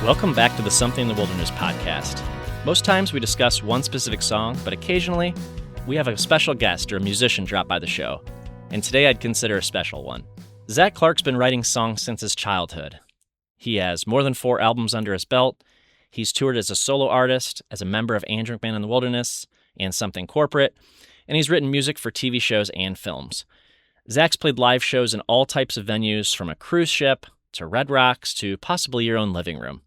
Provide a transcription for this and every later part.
Welcome back to the Something in the Wilderness podcast. Most times we discuss one specific song, but occasionally we have a special guest or a musician drop by the show. And today I'd consider a special one. Zac Clark's been writing songs since his childhood. He has more than 4 albums under his belt. He's toured as a solo artist, as a member of Andrew McMahon in the Wilderness, and Something Corporate, and he's written music for TV shows and films. Zac's played live shows in all types of venues, from a cruise ship to Red Rocks to possibly your own living room.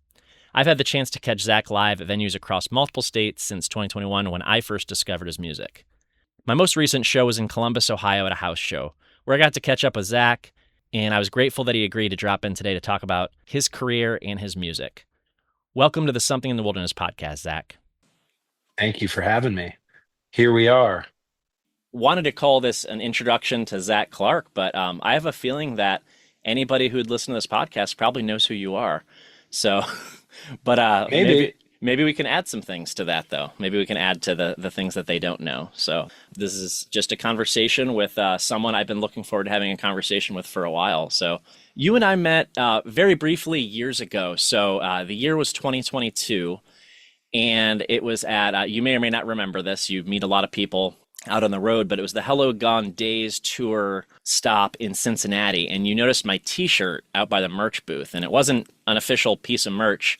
I've had the chance to catch Zac live at venues across multiple states since 2021 when I first discovered his music. My most recent show was in Columbus, Ohio at a house show, where I got to catch up with Zac, and I was grateful that he agreed to drop in today to talk about his career and his music. Welcome to the Something in the Wilderness podcast, Zac. Thank you for having me. Here we are. Wanted to call this an introduction to Zac Clark, but I have a feeling that anybody who'd listen to this podcast probably knows who you are. So, but maybe we can add some things to that, though. Maybe we can add to the things that they don't know. So this is just a conversation with someone I've been looking forward to having a conversation with for a while. So you and I met very briefly years ago. So the year was 2022, and it was at, you may or may not remember this, you meet a lot of people out on the road, but it was the Hello Gone Days tour stop in Cincinnati, and you noticed my t-shirt out by the merch booth, and it wasn't an official piece of merch.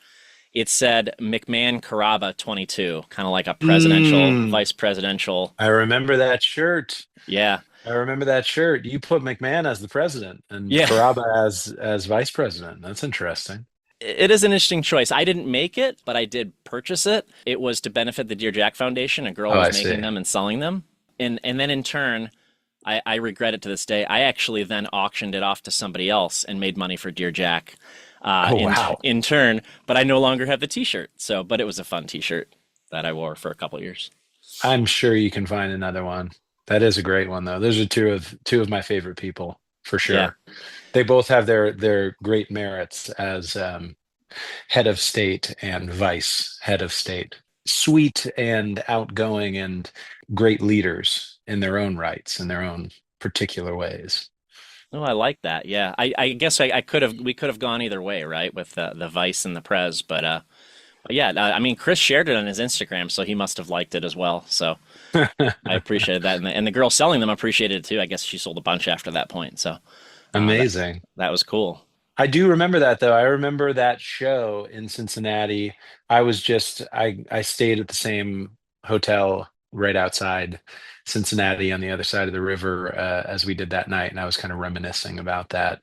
It said McMahon Carrabba 22, kind of like a presidential, vice presidential. I remember that shirt. Yeah. I remember that shirt. You put McMahon as the president and Yeah. Carrabba as vice president. That's interesting. It is an interesting choice. I didn't make it, but I did purchase it. It was to benefit the Dear Jack Foundation. A girl Oh, I was making see. them and selling them. And then in turn, I regret it to this day. I actually then auctioned it off to somebody else and made money for Dear Jack Oh, wow. in turn. But I no longer have the t-shirt. So, but it was a fun t-shirt that I wore for a couple of years. I'm sure you can find another one. That is a great one, though. Those are two of my favorite people for Yeah. sure. They both have their great merits as head of state and vice head of state. Sweet and outgoing and great leaders in their own rights, in their own particular ways. Oh, I like that. Yeah. I guess we could have gone either way, right? With the Vice and the Prez, but yeah, I mean, Chris shared it on his Instagram, so he must have liked it as well. So I appreciated that. And the girl selling them appreciated it too. I guess she sold a bunch after that point. So that, Amazing. that was cool. I do remember that though. I remember that show in Cincinnati. I stayed at the same hotel right outside Cincinnati on the other side of the river as we did that night, and I was kind of reminiscing about that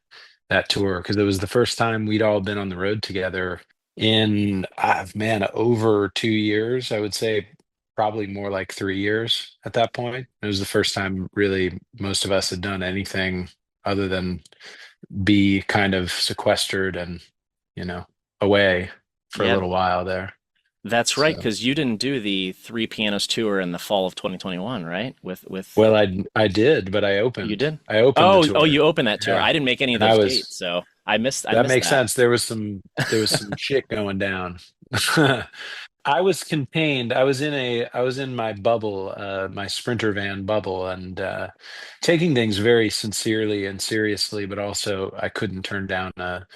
tour because it was the first time we'd all been on the road together in man, over 2 years. I would say probably more like 3 years at that point. It was the first time really most of us had done anything other than be kind of sequestered and you know away for a Yeah, little while there. that's right. So Because you didn't do the Three Pianos tour in the fall of 2021, right? With well, I did, but you did. I opened the Oh, tour. you opened that tour. Yeah, I didn't make any of and I those was dates, so I that missed makes that. sense. There was some shit going down. I was contained. I was in my bubble, my Sprinter van bubble, and taking things very sincerely and seriously, but also I couldn't turn down a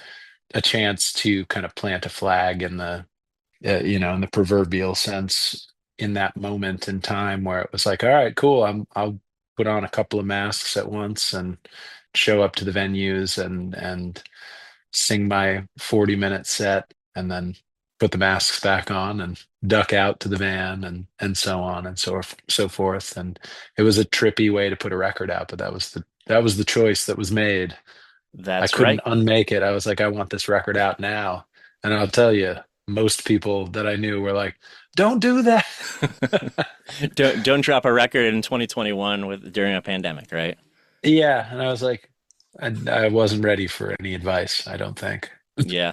chance to kind of plant a flag in the proverbial sense in that moment in time where it was like, all right, cool. I'll put on a couple of masks at once and show up to the venues and sing my 40-minute set and then put the masks back on and duck out to the van and so on and so forth. And it was a trippy way to put a record out, but that was the choice that was made. I That's couldn't right. unmake it. I was like, I want this record out now. And I'll tell you, most people that I knew were like, don't do that. Don't drop a record in 2021 with during a pandemic, right? Yeah. And I was like, I wasn't ready for any advice, I don't think. Yeah.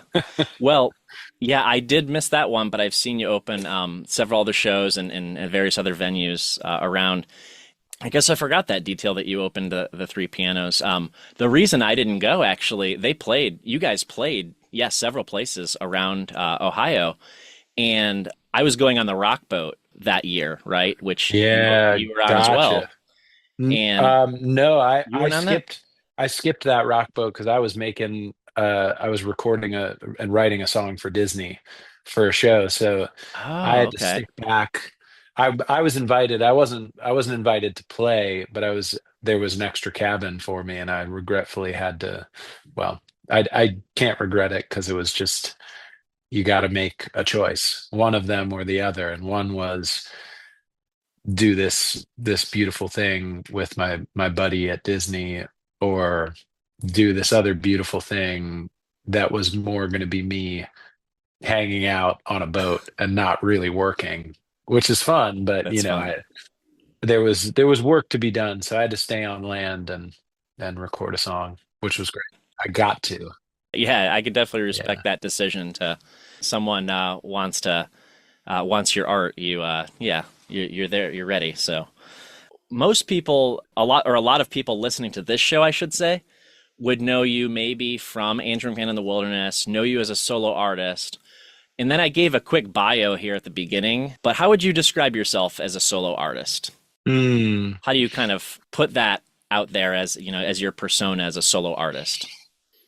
Well, yeah, I did miss that one, but I've seen you open several other shows and various other venues around. I guess I forgot that detail that you opened the Three Pianos. The reason I didn't go, actually, you guys played, yes, several places around Ohio, and I was going on the Rock Boat that year, right? Which Yeah, you were on as well, gotcha. and No, you weren't on that. I skipped that rock boat because I was making I was recording and writing a song for Disney for a show, so I Oh, had to okay. stick back. I was invited. I wasn't invited to play, but I was there was an extra cabin for me, and I regretfully had to. Well, I can't regret it because it was just you got to make a choice, one of them or the other, and one was do this beautiful thing with my buddy at Disney, or do this other beautiful thing that was more going to be me hanging out on a boat and not really working, which is fun, but That's fun. I there was work to be done, so I had to stay on land and record a song, which was great. I got to. Yeah, I could definitely Yeah. respect that decision to someone wants your art. Yeah, you're there, you're ready. So most people, a lot of people listening to this show, I should say, would know you maybe from Andrew McMahon in the Wilderness, know you as a solo artist. And then I gave a quick bio here at the beginning, but how would you describe yourself as a solo artist? Mm. How do you kind of put that out there as, as your persona as a solo artist?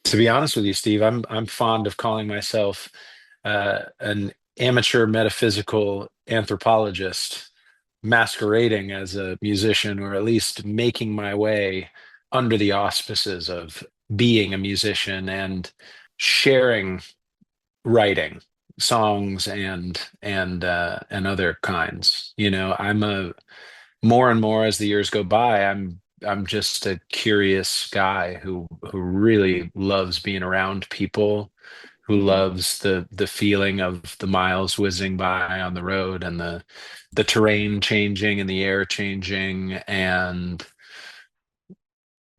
To be honest with you, Steve, I'm fond of calling myself an amateur metaphysical anthropologist masquerading as a musician, or at least making my way under the auspices of being a musician and sharing writing songs and other kinds. I'm a more and more as the years go by, I'm just a curious guy who really loves being around people, who Hmm. loves the feeling of the miles whizzing by on the road, and the terrain changing and the air changing, and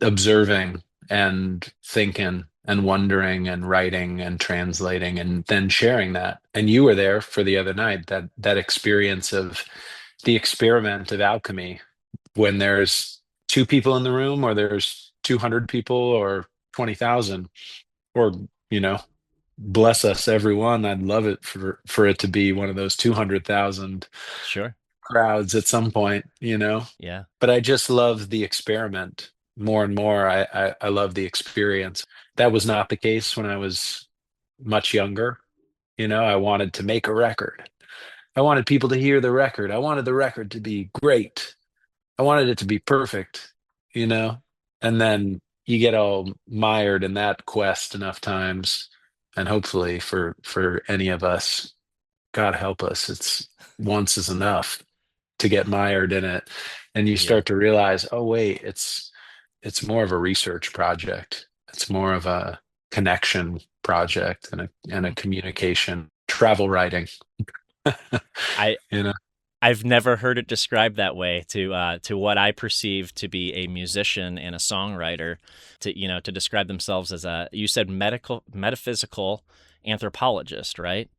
observing and thinking and wondering and writing and translating and then sharing that. And you were there for the other night, that experience of the experiment of alchemy, when there's two people in the room, or there's 200 people, or 20,000, or you know bless us everyone. I'd love it for it to be one of those 200,000 Sure. crowds at some point. Yeah. But I just love the experiment more and more. I love the experience. That was not the case when I was much younger. I wanted to make a record. I wanted people to hear the record. I wanted the record to be great. I wanted it to be perfect, you know? And then you get all mired in that quest enough times. And hopefully for any of us, God help us, it's once is enough to get mired in it. And you Yeah. start to realize, oh wait, it's more of a research project. It's more of a connection project and a Hmm. communication, travel writing. I you know. I've never heard it described that way to what I perceive to be a musician and a songwriter, to describe themselves as a, you said, medical metaphysical anthropologist, right?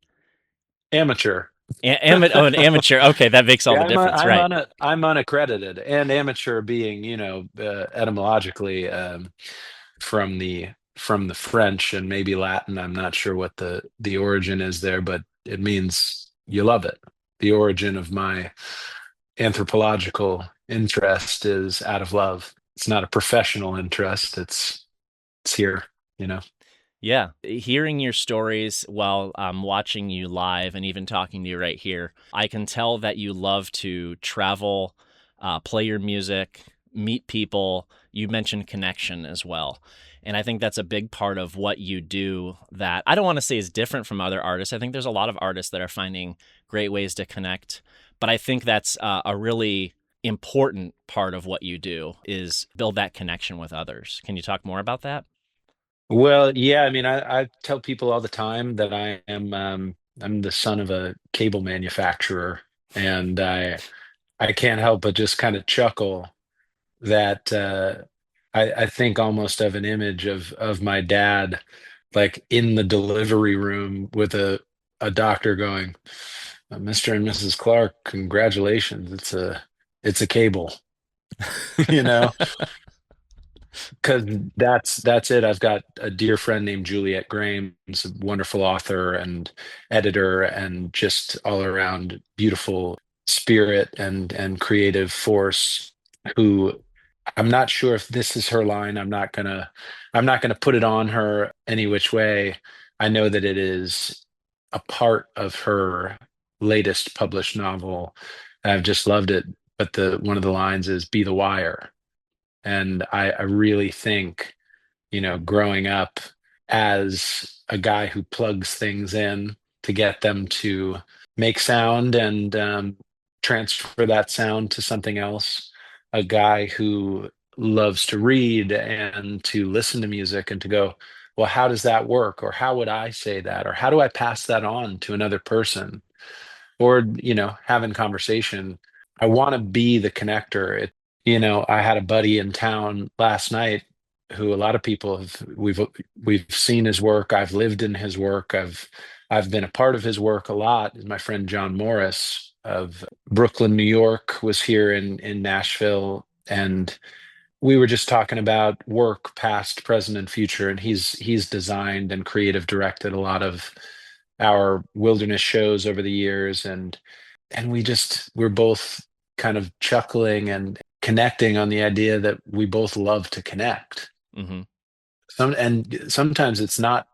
Amateur. An amateur. Okay, that makes all Yeah, the difference, right? I'm unaccredited, and amateur being, etymologically, from the French and maybe Latin. I'm not sure what the origin is there, but it means you love it. The origin of my anthropological interest is out of love. It's not a professional interest. It's here, you know. Yeah, hearing your stories while watching you live and even talking to you right here, I can tell that you love to travel, play your music, meet people. You mentioned connection as well. And I think that's a big part of what you do that I don't want to say is different from other artists. I think there's a lot of artists that are finding great ways to connect. But I think that's a really important part of what you do is build that connection with others. Can you talk more about that? Well, yeah, I mean, I tell people all the time that I'm the son of a cable manufacturer, and I can't help but just kind of chuckle that I think almost of an image of my dad, like in the delivery room with a doctor going, Mr. and Mrs. Clark, congratulations, it's a cable, you know. Because that's it. I've got a dear friend named Juliet Graham, who's a wonderful author and editor, and just all around beautiful spirit and creative force, who I'm not sure if this is her line. I'm not gonna put it on her any which way. I know that it is a part of her latest published novel. I've just loved it. But the one of the lines is "Be the wire," and I really think, growing up as a guy who plugs things in to get them to make sound and transfer that sound to something else, a guy who loves to read and to listen to music and to go, well, how does that work? Or how would I say that? Or how do I pass that on to another person? Or, having conversation. I want to be the connector. I had a buddy in town last night who a lot of people we've seen his work. I've lived in his work. I've been a part of his work a lot. My friend John Morris of Brooklyn, New York, was here in Nashville, and we were just talking about work, past, present, and future. And he's designed and creative directed a lot of our wilderness shows over the years, and we're both kind of chuckling and connecting on the idea that we both love to connect. Hmm. And sometimes it's not,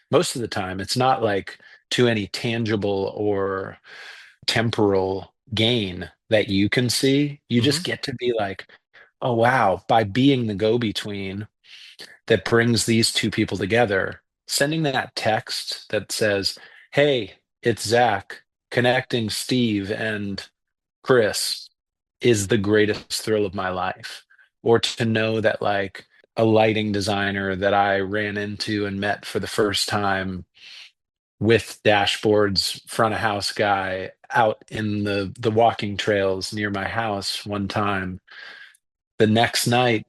most of the time it's not like to any tangible or temporal gain that you can see. You Hmm. just get to be like, oh wow, by being the go-between that brings these two people together, sending that text that says, hey, it's Zach connecting Steve and Chris, is the greatest thrill of my life. Or to know that, like, a lighting designer that I ran into and met for the first time with dashboards, front of house guy out in the walking trails near my house one time. The next night,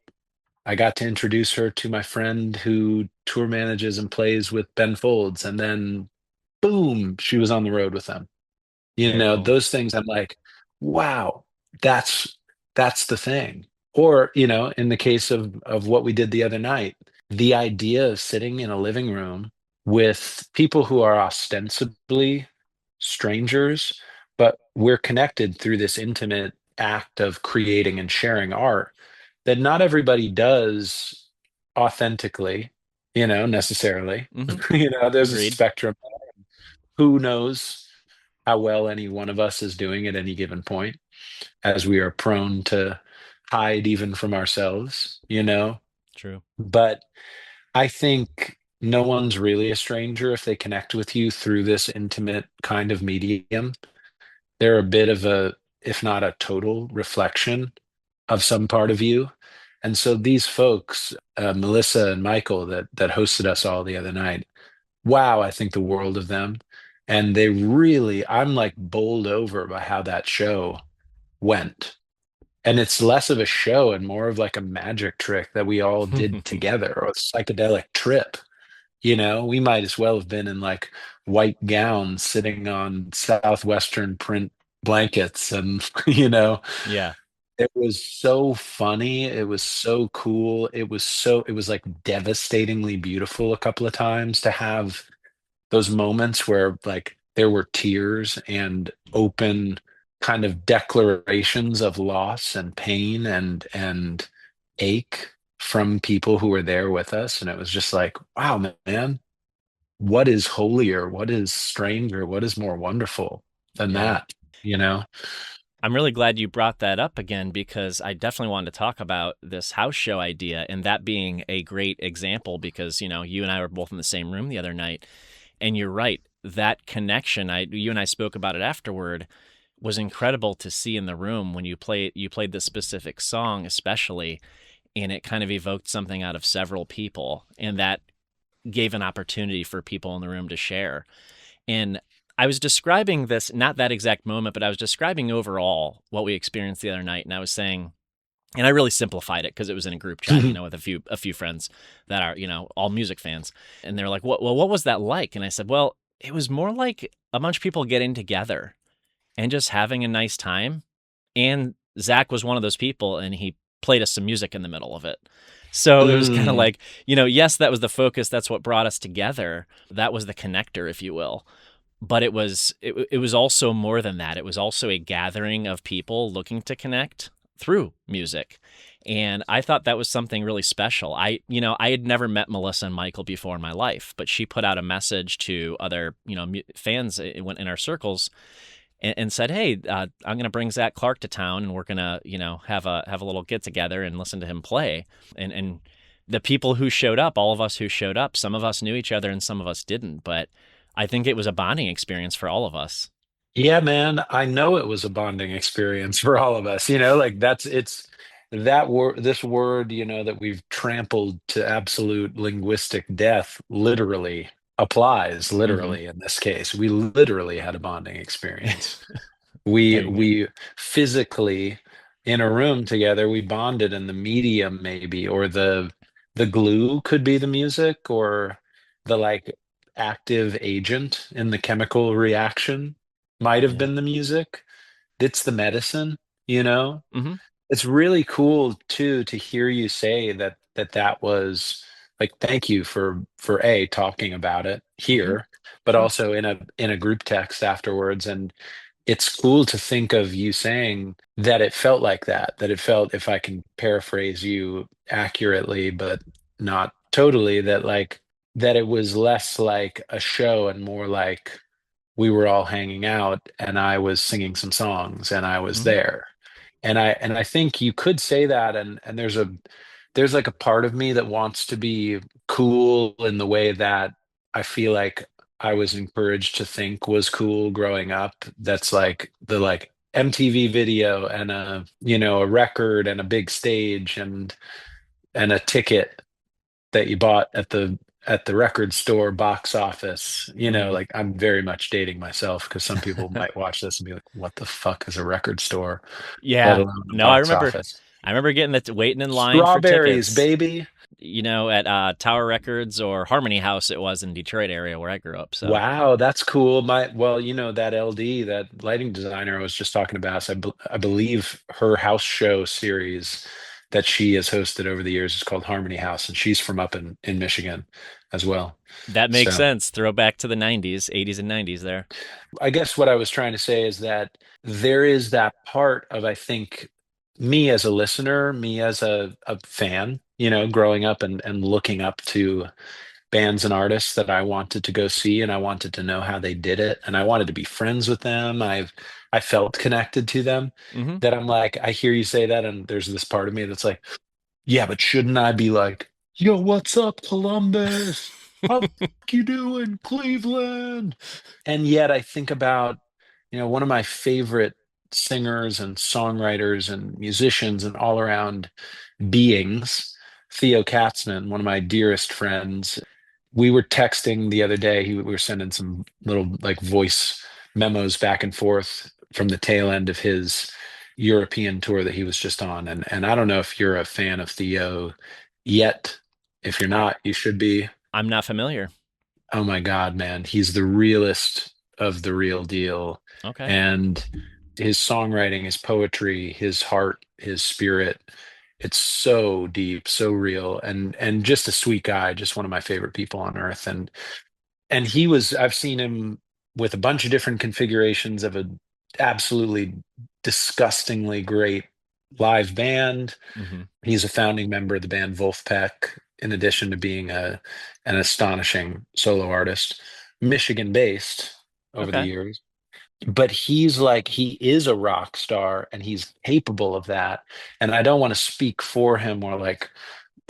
I got to introduce her to my friend who tour manages and plays with Ben Folds, and then boom, she was on the road with them. Very cool. Those things I'm like, wow, that's that's the thing. Or, in the case of what we did the other night, the idea of sitting in a living room with people who are ostensibly strangers, but we're connected through this intimate act of creating and sharing art that not everybody does authentically, necessarily. Hmm. There's a Agreed. spectrum. Who knows how well any one of us is doing at any given point, as we are prone to hide even from ourselves. True. But I think no one's really a stranger if they connect with you through this intimate kind of medium. They're a bit of a, if not a total reflection of some part of you. And so these folks, Melissa and Michael, that hosted us all the other night, wow, I think the world of them. And I'm like bowled over by how that show went. And it's less of a show and more of like a magic trick that we all did together, or a psychedelic trip. We might as well have been in like white gowns sitting on Southwestern print blankets. And, Yeah. it was so funny. It was so cool. It was like devastatingly beautiful a couple of times to have those moments where, like, there were tears and open kind of declarations of loss and pain and ache from people who were there with us. And it was just like, wow, man, what is holier, what is stranger, what is more wonderful than Yeah. that, you know I'm really glad you brought that up again because I definitely wanted to talk about this house show idea and that being a great example because, you and I were both in the same room the other night. And you're right, that connection, you and I spoke about it afterward, was incredible to see in the room when you played this specific song, especially, and it kind of evoked something out of several people. And that gave an opportunity for people in the room to share. And I was describing this, not that exact moment, but I was describing overall what we experienced the other night. And I was saying, and I really simplified it because it was in a group chat, with a few friends that are, all music fans. And they're like, what was that like? And I said, well, it was more like a bunch of people getting together and just having a nice time. And Zach was one of those people, and he played us some music in the middle of it. So it was kind of Mm, like, yes, that was the focus. That's what brought us together. That was the connector, if you will. But it was also more than that. It was also a gathering of people looking to connect through music. And I thought that was something really special. I had never met Melissa and Michael before in my life, but she put out a message to other, fans in our circles and said, "Hey, I'm going to bring Zac Clark to town, and we're going to, have a little get together and listen to him play." And the people who showed up, all of us who showed up, some of us knew each other and some of us didn't, but I think it was a bonding experience for all of us. Yeah, man, I know it was a bonding experience for all of us. Like it's that word, this word, that we've trampled to absolute linguistic death literally applies Hmm. literally in this case. We literally had a bonding experience. I We agree. we physically in a room together, we bonded, and the medium maybe, or the glue could be the music, or the like active agent in the chemical reaction might have Yeah. been the music. It's the medicine, you know? Hmm. It's really cool too to hear you say that was like, thank you for A, talking about it Hmm. here, but Sure. also in a group text afterwards. And it's cool to think of you saying that it felt like that it felt, if I can paraphrase you accurately, but not totally, that like that it was less like a show and more like we were all hanging out and I was singing some songs and I was Hmm. there. And I think you could say that, and there's like a part of me that wants to be cool in the way that I feel like I was encouraged to think was cool growing up. That's like the like MTV video and a record and a big stage and a ticket that you bought at the record store box office. Hmm. Like, I'm very much dating myself because some people might watch this and be like, what the fuck is a record store, let Yeah. alone a No, I box remember. office? I remember getting that waiting in line for Strawberries, tickets. baby. At Tower Records or Harmony House. It was in Detroit area where I grew up. So Wow, that's cool. Well, that LD, that lighting designer I was just talking about, so I believe her house show series that she has hosted over the years is called Harmony House, and she's from up in Michigan as well. that makes So sense. Throwback to the '90s, '80s and '90s there. I guess what I was trying to say is that there is that part of, I think, me as a listener, me as a fan, growing up and looking up to bands and artists that I wanted to go see, and I wanted to know how they did it, and I wanted to be friends with them. I felt connected to them. Hmm. That I'm like, I hear you say that, and there's this part of me that's like, yeah, but shouldn't I be like, yo, what's up, Columbus? How the fuck you doing, Cleveland? And yet I think about, one of my favorite singers and songwriters and musicians and all around beings, Theo Katzman, one of my dearest friends. We were texting the other day. We were sending some little like voice memos back and forth from the tail end of his European tour that he was just on. And I don't know if you're a fan of Theo yet. If you're not, you should be. I'm not familiar. Oh my God, man. He's the realest of the real deal. Okay. And his songwriting, his poetry, his heart, his spirit, it's so deep, so real, and just a sweet guy, just one of my favorite people on earth. And I've seen him with a bunch of different configurations of a absolutely disgustingly great live band. Hmm. He's a founding member of the band Wolfpack, in addition to being an astonishing solo artist, Michigan based over the Okay. years. But he is a rock star and he's capable of that. And I don't want to speak for him or like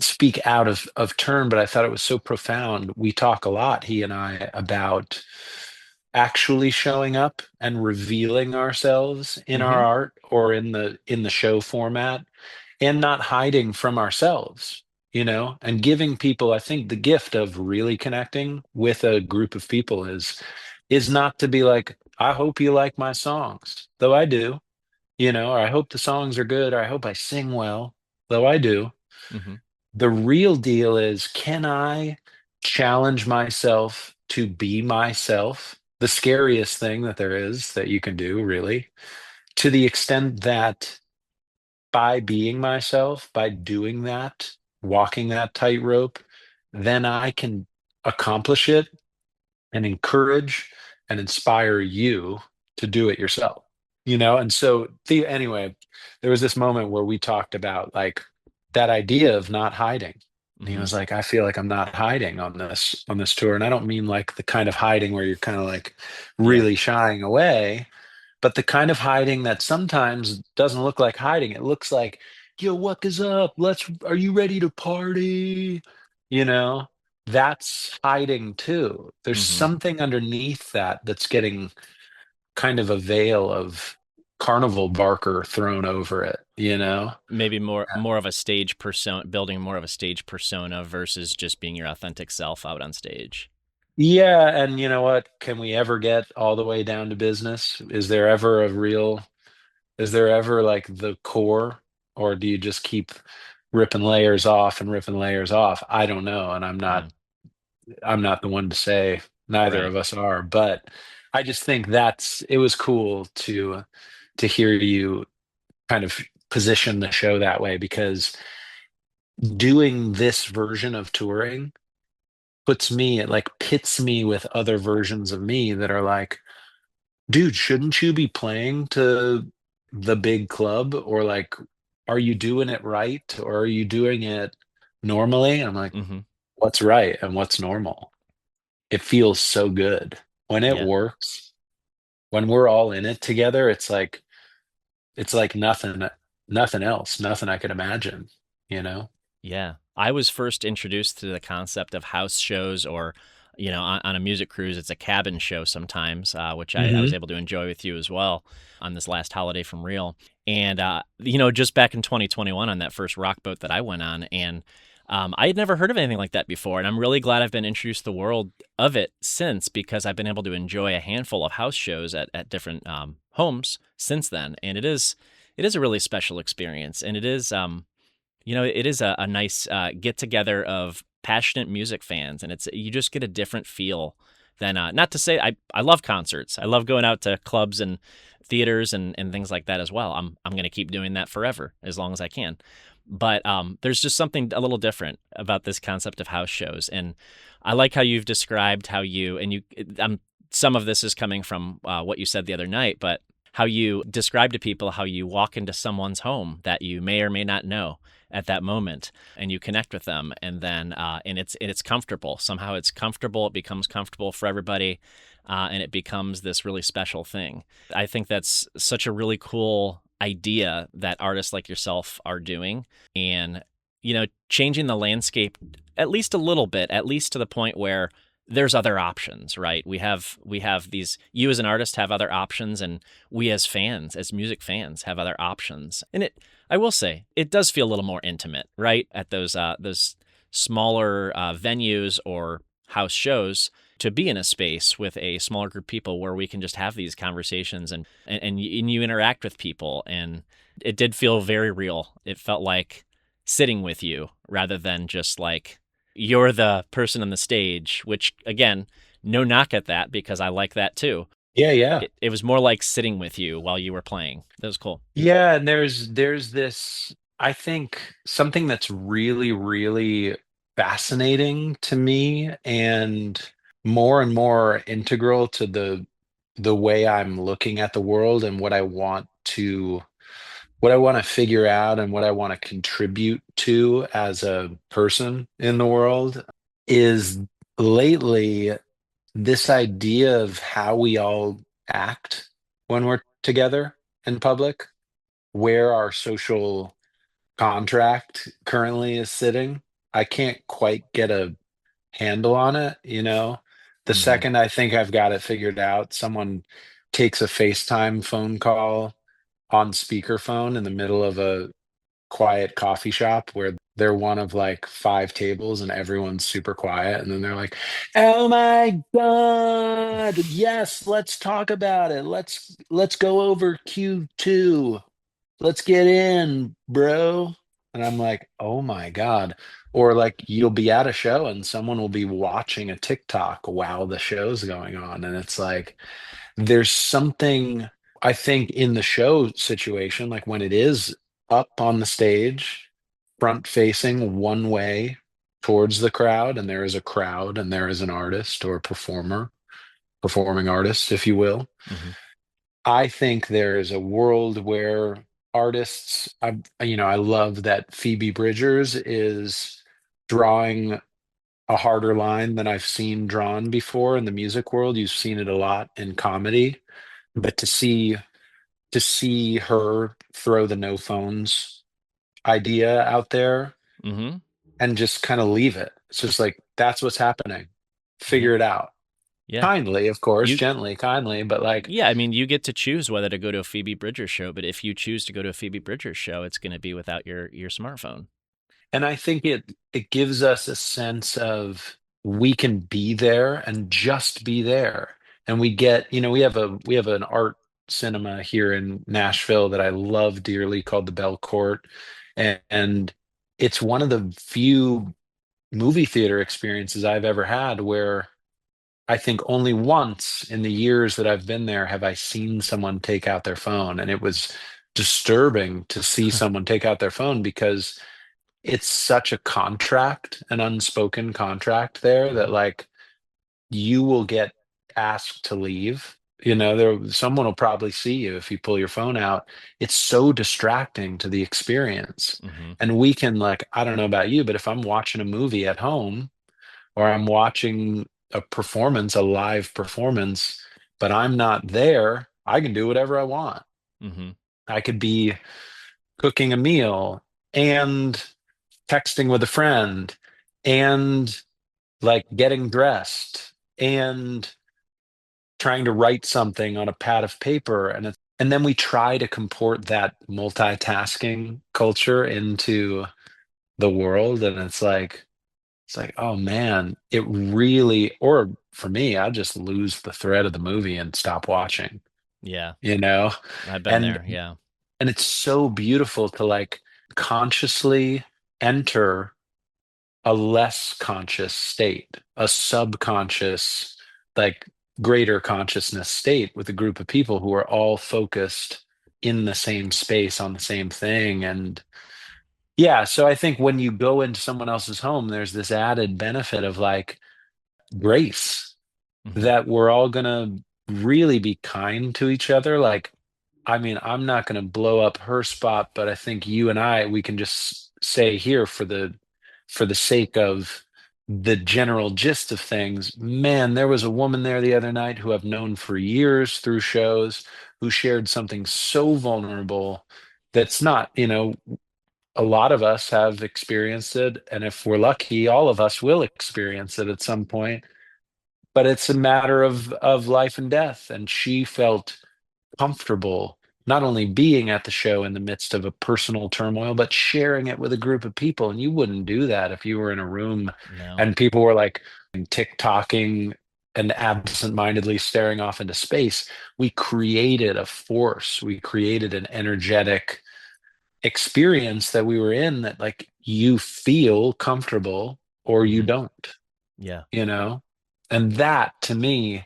speak out of turn, but I thought it was so profound. We talk a lot, he and I, about actually showing up and revealing ourselves in our Hmm. art or in the show format, and not hiding from ourselves, and giving people, I think the gift of really connecting with a group of people is not to be like, I hope you like my songs, though I do, or I hope the songs are good, or I hope I sing well, though I do. Hmm. The real deal is, can I challenge myself to be myself? The scariest thing that there is that you can do, really, to the extent that by being myself, by doing that, walking that tightrope, then I can accomplish it and encourage and inspire you to do it yourself. And so anyway, there was this moment where we talked about like that idea of not hiding. And he Hmm. was like, I feel like I'm not hiding on this tour. And I don't mean like the kind of hiding where you're kind of like Yeah. really shying away, but the kind of hiding that sometimes doesn't look like hiding. It looks like, yo, what is up? Are you ready to party? You know, that's hiding too. There's Hmm. something underneath that that's getting kind of a veil of carnival barker thrown over it? Maybe more of a stage persona, building more of a stage persona versus just being your authentic self out on stage. Yeah, and you know what? Can we ever get all the way down to business? Is there ever like the core, or do you just keep ripping layers off and ripping layers off? I don't know, and Yeah. I'm not the one to say. Neither Right. of us are, but I just think it was cool to hear you kind of position the show that way because doing this version of touring it like pits me with other versions of me that are like, dude, shouldn't you be playing to the big club? Or like, are you doing it right? Or are you doing it normally? I'm like, Hmm. what's right and what's normal? It feels so good when it Yeah. works. When we're all in it together, it's like nothing else, nothing I could imagine, you know? Yeah. I was first introduced to the concept of house shows, or, on a music cruise, it's a cabin show sometimes, which I was Hmm. able to enjoy with you as well on this last holiday from Real. And, just back in 2021 on that first rock boat that I went on. And I had never heard of anything like that before. And I'm really glad I've been introduced to the world of it since, because I've been able to enjoy a handful of house shows at different homes since then. And it is a really special experience. And it is a nice get together of passionate music fans, and you just get a different feel than not to say I love concerts. I love going out to clubs and theaters and things like that as well. I'm going to keep doing that forever as long as I can. But there's just something a little different about this concept of house shows, and I like how you've described how some of this is coming from what you said the other night, but how you describe to people how you walk into someone's home that you may or may not know at that moment, and you connect with them, and then and it's comfortable. Somehow it's comfortable. It becomes comfortable for everybody, and it becomes this really special thing. I think that's such a really cool idea that artists like yourself are doing, and changing the landscape at least a little bit, at least to the point where there's other options, right? We have these, you as an artist have other options, and we as fans, as music fans, have other options. And I will say, it does feel a little more intimate, right? At those smaller venues or house shows, to be in a space with a smaller group of people where we can just have these conversations, and you interact with people, and it did feel very real. It felt like sitting with you rather than just like you're the person on the stage, which again, no knock at that, because I like that too. Yeah, yeah. It was more like sitting with you while you were playing. That was cool. Yeah, and there's this, I think something that's really, really fascinating to me and more integral to the way I'm looking at the world and what I want to figure out and what I want to contribute to as a person in the world is lately this idea of how we all act when we're together in public, where our social contract currently is sitting. I can't quite get a handle on it. The Hmm. second I think I've got it figured out, someone takes a FaceTime phone call on speakerphone in the middle of a quiet coffee shop where they're one of like five tables and everyone's super quiet, and then they're like, oh my god, yes, let's talk about it, let's go over Q2, let's get in, bro. And I'm like, oh my god. Or like you'll be at a show and someone will be watching a TikTok while the show's going on, and it's like there's something, I think, in the show situation, like when it is up on the stage, front facing one way towards the crowd, and there is a crowd and there is an artist or performing artist, if you will. Hmm. I think there is a world where artists, I love that Phoebe Bridgers is drawing a harder line than I've seen drawn before in the music world. You've seen it a lot in comedy, but to see her throw the no phones idea out there Mm-hmm. and just kind of leave it. It's just like that's what's happening. Yeah. Figure it out. Yeah. Kindly, of course, You gently, kindly, but like, Yeah, I mean, you get to choose whether to go to a Phoebe Bridgers show, but if you choose to go to a Phoebe Bridgers show, it's going to be without your smartphone. and I think it gives us a sense of we can be there and just be there. And we get, we have an art cinema here in Nashville that I love dearly called the Bell Court. And it's one of the few movie theater experiences I've ever had where I think only once in the years that I've been there have I seen someone take out their phone. And it was disturbing to see someone take out their phone because it's such a contract, an unspoken contract there that Mhm. like you will get asked to leave. Someone will probably see you if you pull your phone out. It's so distracting to the experience. Mhm. And we can like, I don't know about you, but if I'm watching a movie at home or I'm watching a performance, a live performance, but I'm not there, I can do whatever I want. Mhm. I could be cooking a meal and texting with a friend and like getting dressed and trying to write something on a pad of paper and then we try to comport that multitasking culture into the world and it's like oh man it really or for me I just lose the thread of the movie and stop watching Yeah, you know I've been and there. Yeah. and it's so beautiful to like consciously enter a less conscious state, a subconscious, like greater consciousness state with a group of people who are all focused in the same space on the same thing. And yeah, so I think when you go into someone else's home, there's this added benefit of like grace Mhm. that we're all gonna really be kind to each other. Like, I mean, I'm not gonna blow up her spot, but I think you and we can just say here for the sake of the general gist of things, man, there was a woman there the other night who I've known for years through shows who shared something so vulnerable that's not, a lot of us have experienced it, and if we're lucky, all of us will experience it at some point but it's a matter of life and death. And she felt comfortable not only being at the show in the midst of a personal turmoil, but sharing it with a group of people. And you wouldn't do that if you were in a room No. and people were like tick-tocking and absent-mindedly staring off into space. We created a force, we created an energetic experience that we were in that like you feel comfortable or you Mhm. don't Yeah. you know and that to me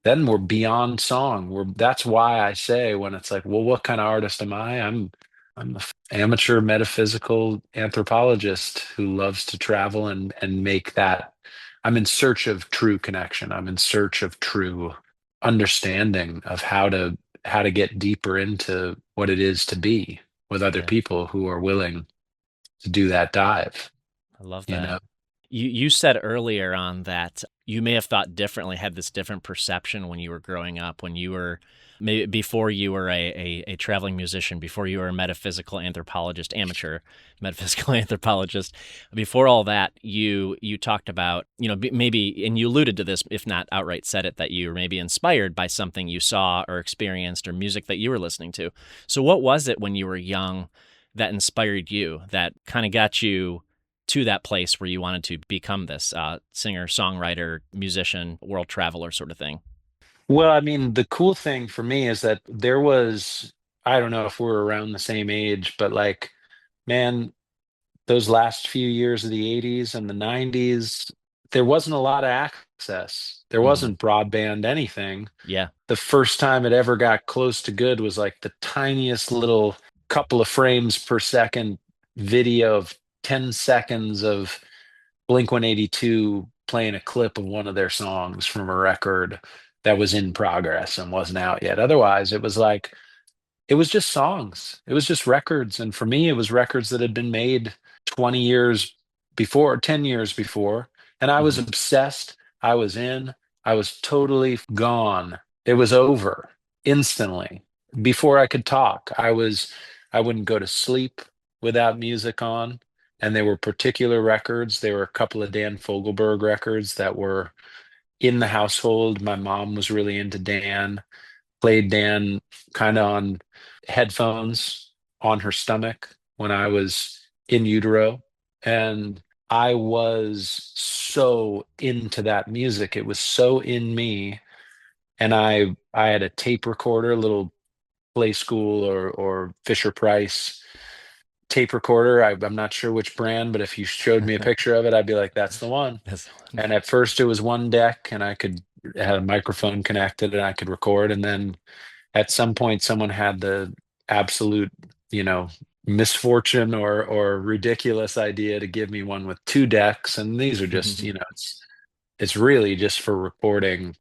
then we're beyond song that's why I say when it's like well what kind of artist am I'm an amateur metaphysical anthropologist who loves to travel and make that I'm in search of true connection. I'm in search of true understanding of how to get deeper into what it is to be with other Yeah. people who are willing to do that dive I love you that. know You said earlier on that you may have thought differently, had this different perception when you were growing up, when you were maybe before you were a traveling musician, before you were a metaphysical anthropologist, amateur metaphysical anthropologist. Before all that, you talked about, maybe, and you alluded to this, if not outright said it, that you were maybe inspired by something you saw or experienced or music that you were listening to. So what was it when you were young that inspired you, that kind of got you to that place where you wanted to become this singer, songwriter, musician, world traveler sort of thing? Well, I mean, the cool thing for me is that there was, I don't know if we're around the same age, but like, man, those last few years of the 80s and the 90s, there wasn't a lot of access. There Hmm. wasn't broadband anything. Yeah. The first time it ever got close to good was like the tiniest little couple of frames per second video of 10 seconds of Blink 182 playing a clip of one of their songs from a record that was in progress and wasn't out yet. Otherwise, it was like it was just songs. It was just records. And for me, it was records that had been made 20 years before, 10 years before. And I was Hmm. obsessed. I was in, I was totally gone. It was over instantly. Before I could talk, I wouldn't go to sleep without music on. And there were particular records. There were a couple of Dan Fogelberg records that were in the household. My mom was really into Dan, played Dan kind of on headphones on her stomach when I was in utero. And I was so into that music. It was so in me. And I had a tape recorder, a little Play School or Fisher Price tape recorder. I'm not sure which brand, but if you showed me a picture of it, I'd be like, that's the one. That's the one. And at first it was one deck and I could it had a microphone connected and I could record. And then at some point someone had the absolute, you know, misfortune or ridiculous idea to give me one with two decks. And these are just, you know, it's really just for recording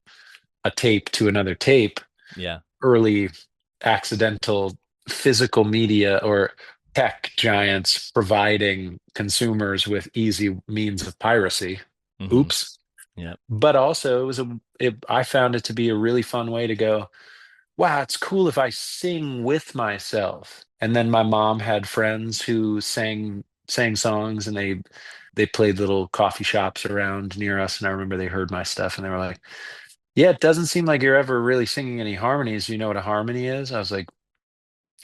a tape to another tape. Yeah. Early accidental physical media or tech giants providing consumers with easy means of piracy. Hmm. Oops. Yep. But also I found it to be a really fun way to go, wow, it's cool if I sing with myself. And then my mom had friends who sang songs and they played little coffee shops around near us. And I remember they heard my stuff and they were like, yeah, it doesn't seem like you're ever really singing any harmonies. Do you know what a harmony is? I was like,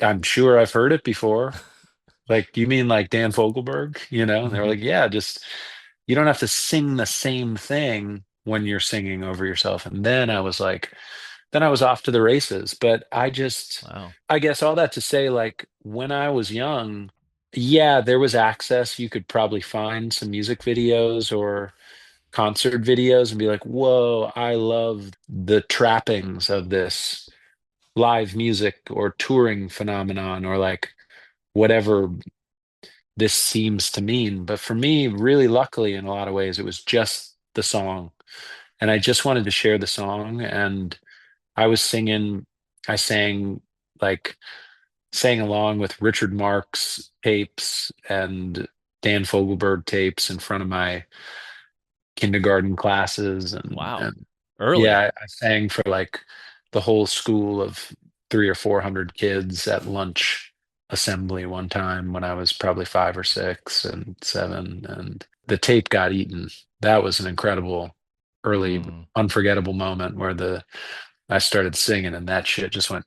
I'm sure I've heard it before. Like, you mean like Dan Fogelberg, you know? And they were Hmm. like, yeah, just you don't have to sing the same thing when you're singing over yourself. And then I was like, then I was off to the races. But Wow. I guess all that to say, like when I was young, yeah, there was access. You could probably find some music videos or concert videos and be like, whoa, I love the trappings of this live music or touring phenomenon or like whatever this seems to mean. But for me, really luckily, in a lot of ways, it was just the song. And I just wanted to share the song. And I was singing, I sang like, sang along with Richard Marx tapes and Dan Fogelberg tapes in front of my kindergarten classes. Wow. And Early. yeah, I sang for like the whole school of three or 400 kids at lunch assembly one time when I was probably 5 or 6 and 7, and the tape got eaten. That was an incredible, early, Hmm. unforgettable moment where the I started singing and that shit just went.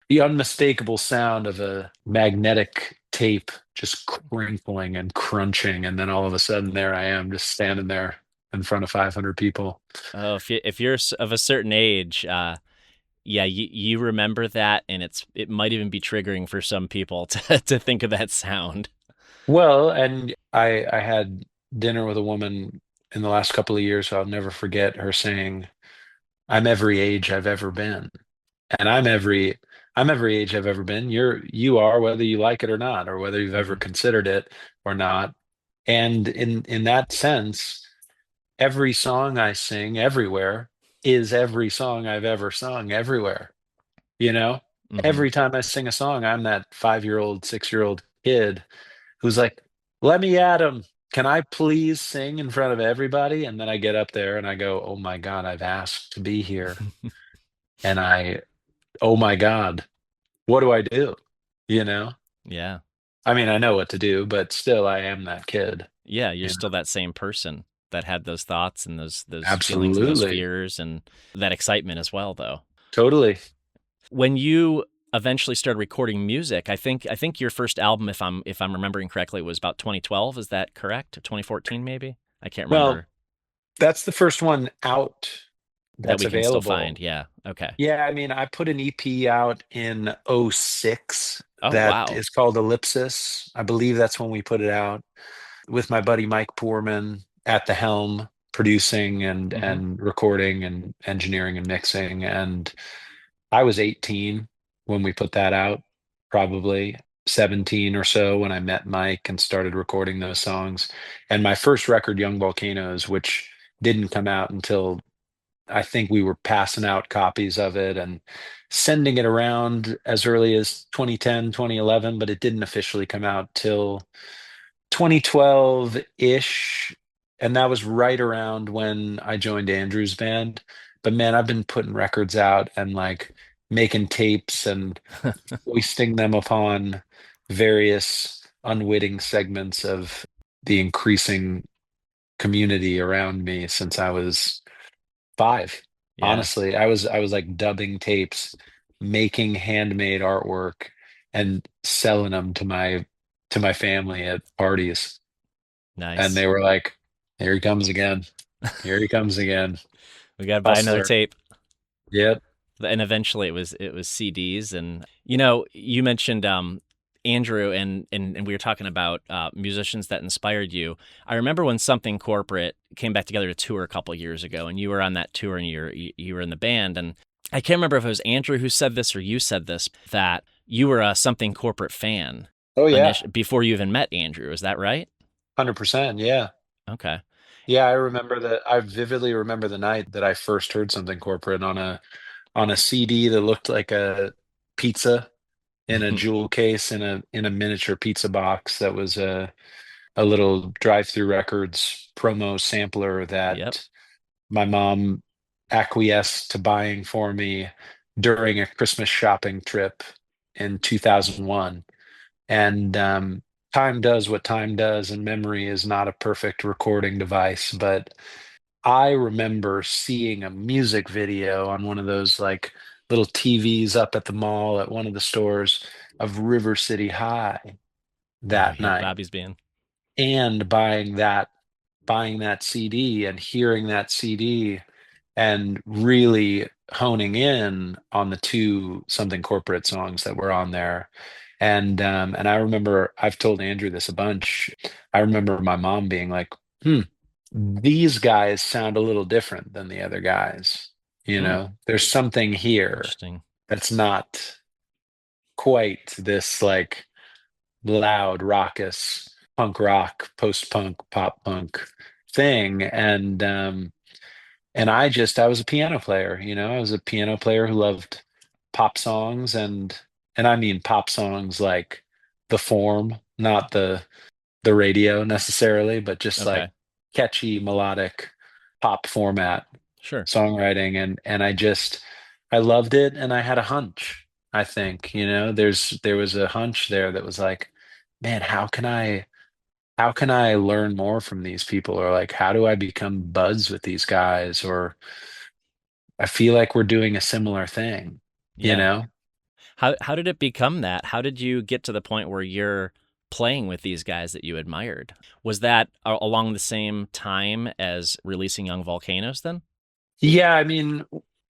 The unmistakable sound of a magnetic tape just crinkling and crunching, and then all of a sudden there I am just standing there in front of 500 people. Oh, if you're of a certain age, yeah, you remember that, and it might even be triggering for some people to think of that sound. Well, and I had dinner with a woman in the last couple of years, so I'll never forget her saying, "I'm every age I've ever been." And I'm every age I've ever been. You are whether you like it or not, or whether you've ever Hmm. considered it or not. And in that sense, every song I sing everywhere is every song I've ever sung everywhere. You know? Hmm. Every time I sing a song, I'm that 5-year-old, 6-year-old kid who's like, let me at him. Can I please sing in front of everybody? And then I get up there and I go, oh my God, I've asked to be here. And oh my God, what do I do? You know? Yeah. I mean, I know what to do, but still I am that kid. Yeah, you're You still know? that same person that had those thoughts and those feelings and those Absolutely. fears and that excitement as well, though. Totally. When you eventually started recording music, I think your first album, if I'm remembering correctly, was about 2012. Is that correct? 2014, maybe? I can't Well, remember. that's the first one out That that's we can still find. available. Yeah. Okay. Yeah, I mean, I put an EP out in '06 Oh, that wow. is called Ellipsis. I believe that's when we put it out with my buddy Mike Poorman at the helm, producing Hmm. and recording and engineering and mixing. And I was 18 when we put that out, probably 17 or so when I met Mike and started recording those songs. And my first record, Young Volcanoes, which didn't come out until I think we were passing out copies of it and sending it around as early as 2010, 2011, but it didn't officially come out till 2012-ish. And that was right around when I joined Andrew's band. But man, I've been putting records out and like making tapes and foisting them upon various unwitting segments of the increasing community around me since I was five. Yeah, Honestly, I was like dubbing tapes, making handmade artwork, and selling them to my family at parties. And nice. they were like, "Here he comes again. Here he comes again. We got to buy another Hustler." tape. Yep. And eventually it was CDs. And you mentioned Andrew, and we were talking about musicians that inspired you. I remember when Something Corporate came back together to tour a couple years ago, and you were on that tour, and you were in the band. And I can't remember if it was Andrew who said this or you said this, that you were a Something Corporate fan Oh yeah. before you even met Andrew. Is that right? 100%. Yeah. Okay. Yeah, I remember that. I vividly remember the night that I first heard something corporate on a CD that looked like a pizza in a jewel case in a miniature pizza box that was a little drive-through records promo sampler Yep. that my mom acquiesced to buying for me during a Christmas shopping trip in 2001. And time does what time does, and memory is not a perfect recording device. But I remember seeing a music video on one of those like little TVs up at the mall at one of the stores of River City High Oh that yeah, night Bobby's band. and buying that CD and hearing that CD and really honing in on the two Something Corporate songs that were on there. And I remember I've told Andrew this a bunch. I remember my mom being like, "Hmm, these guys sound a little different than the other guys. You Hmm. know, there's something here Interesting. that's not quite this like loud, raucous punk rock, post-punk, pop punk thing." And I was a piano player, you know, I was a piano player who loved pop songs and I mean pop songs like the form, not the radio necessarily, but just like Okay. catchy melodic pop format Sure. songwriting and I loved it and I had a hunch. I think, you know, there was a hunch there that was like, man, how can I learn more from these people? Or like, how do I become buds with these guys? Or I feel like we're doing a similar thing, you Yeah. know? How did it become that? How did you get to the point where you're playing with these guys that you admired? Was that along the same time as releasing Young Volcanoes then? Yeah, I mean,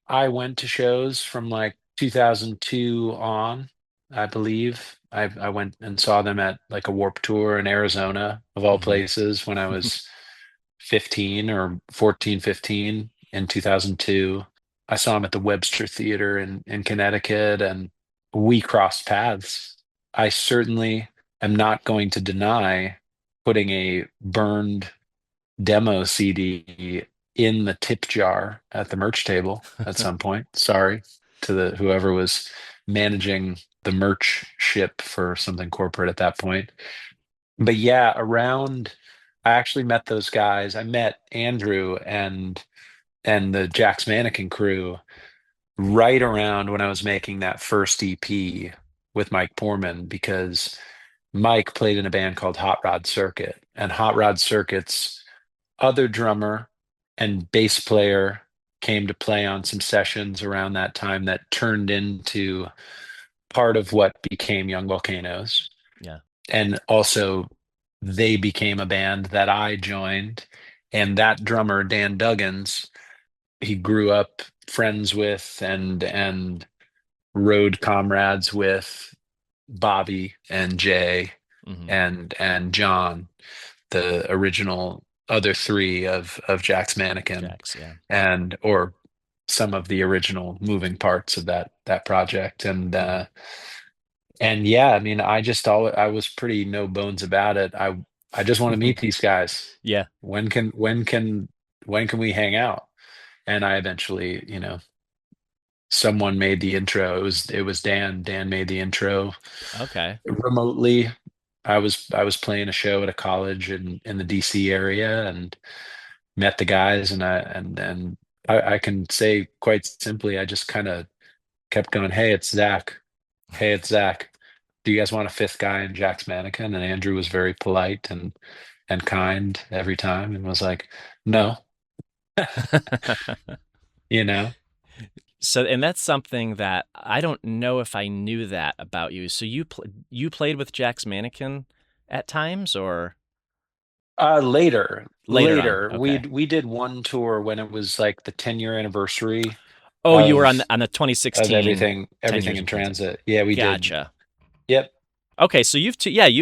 I went to shows from like 2002 on, I believe. I went and saw them at like a Warped Tour in Arizona, of all Hmm. places, when I was 15 or 14, 15 in 2002. I saw him at the Webster Theater in Connecticut, and we crossed paths. I certainly am not going to deny putting a burned demo CD in the tip jar at the merch table at some point. Sorry to the whoever was managing the merch ship for something corporate at that point. But yeah, I actually met those guys. I met Andrew and the Jack's Mannequin crew right around when I was making that first EP with Mike Porman because Mike played in a band called Hot Rod Circuit, and Hot Rod Circuit's other drummer and bass player came to play on some sessions around that time that turned into part of what became Young Volcanoes. Yeah. And also, they became a band that I joined. And that drummer, Dan Duggins, he grew up friends with and road comrades with Bobby and Jay Hmm. and John, the original other three of Jack's Mannequin, Jax, yeah. and or some of the original moving parts of that project. Hmm. And yeah, I mean, I was pretty no bones about it. I just want to meet these guys. Yeah. When can when can when can we hang out? And I eventually, someone made the intro. It was Dan. Dan made the intro Okay. remotely. I was playing a show at a college in the DC area and met the guys, and I can say quite simply, I just kind of kept going, "Hey, it's Zach. Hey, it's Zach. Do you guys want a fifth guy in Jack's Mannequin?" And Andrew was very polite and kind every time and was like, "No." You know? So, and that's something that I don't know if I knew that about you. So you played with Jack's Mannequin at times, or Later, later on? we Okay. we did one tour when it was like the 10-year anniversary Oh, you were of on the of 2016 everything 10 everything years in in transit. transit. Yeah, we did. Gotcha. Yep. Okay, so you've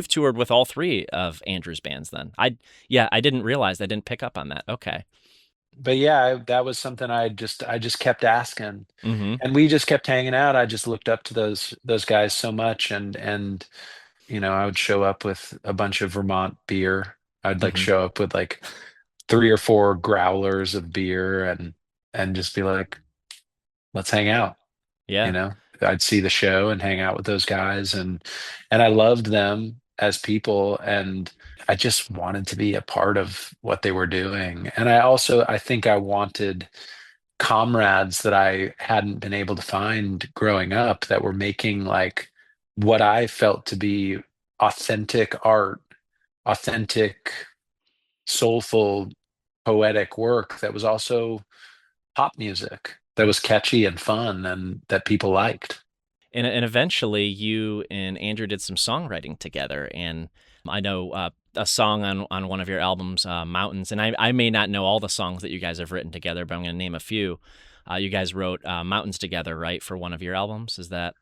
toured with all three of Andrew's bands then. I didn't realize. I didn't pick up on that. Okay. But yeah, that was something I just kept asking, Mm-hmm. and we just kept hanging out. I just looked up to those guys so much, and I would show up with a bunch of Vermont beer. I'd like Mm-hmm. show up with like three or four growlers of beer and just be like, let's hang out. you Yeah. know I'd see the show and hang out with those guys, and I loved them as people, and I just wanted to be a part of what they were doing. And I think I wanted comrades that I hadn't been able to find growing up, that were making like what I felt to be authentic art, authentic, soulful, poetic work that was also pop music, that was catchy and fun and that people liked. And eventually you and Andrew did some songwriting together, and I know a song on one of your albums, Mountains, and I may not know all the songs that you guys have written together, but I'm going to name a few. You guys wrote Mountains together, right, for one of your albums? Is that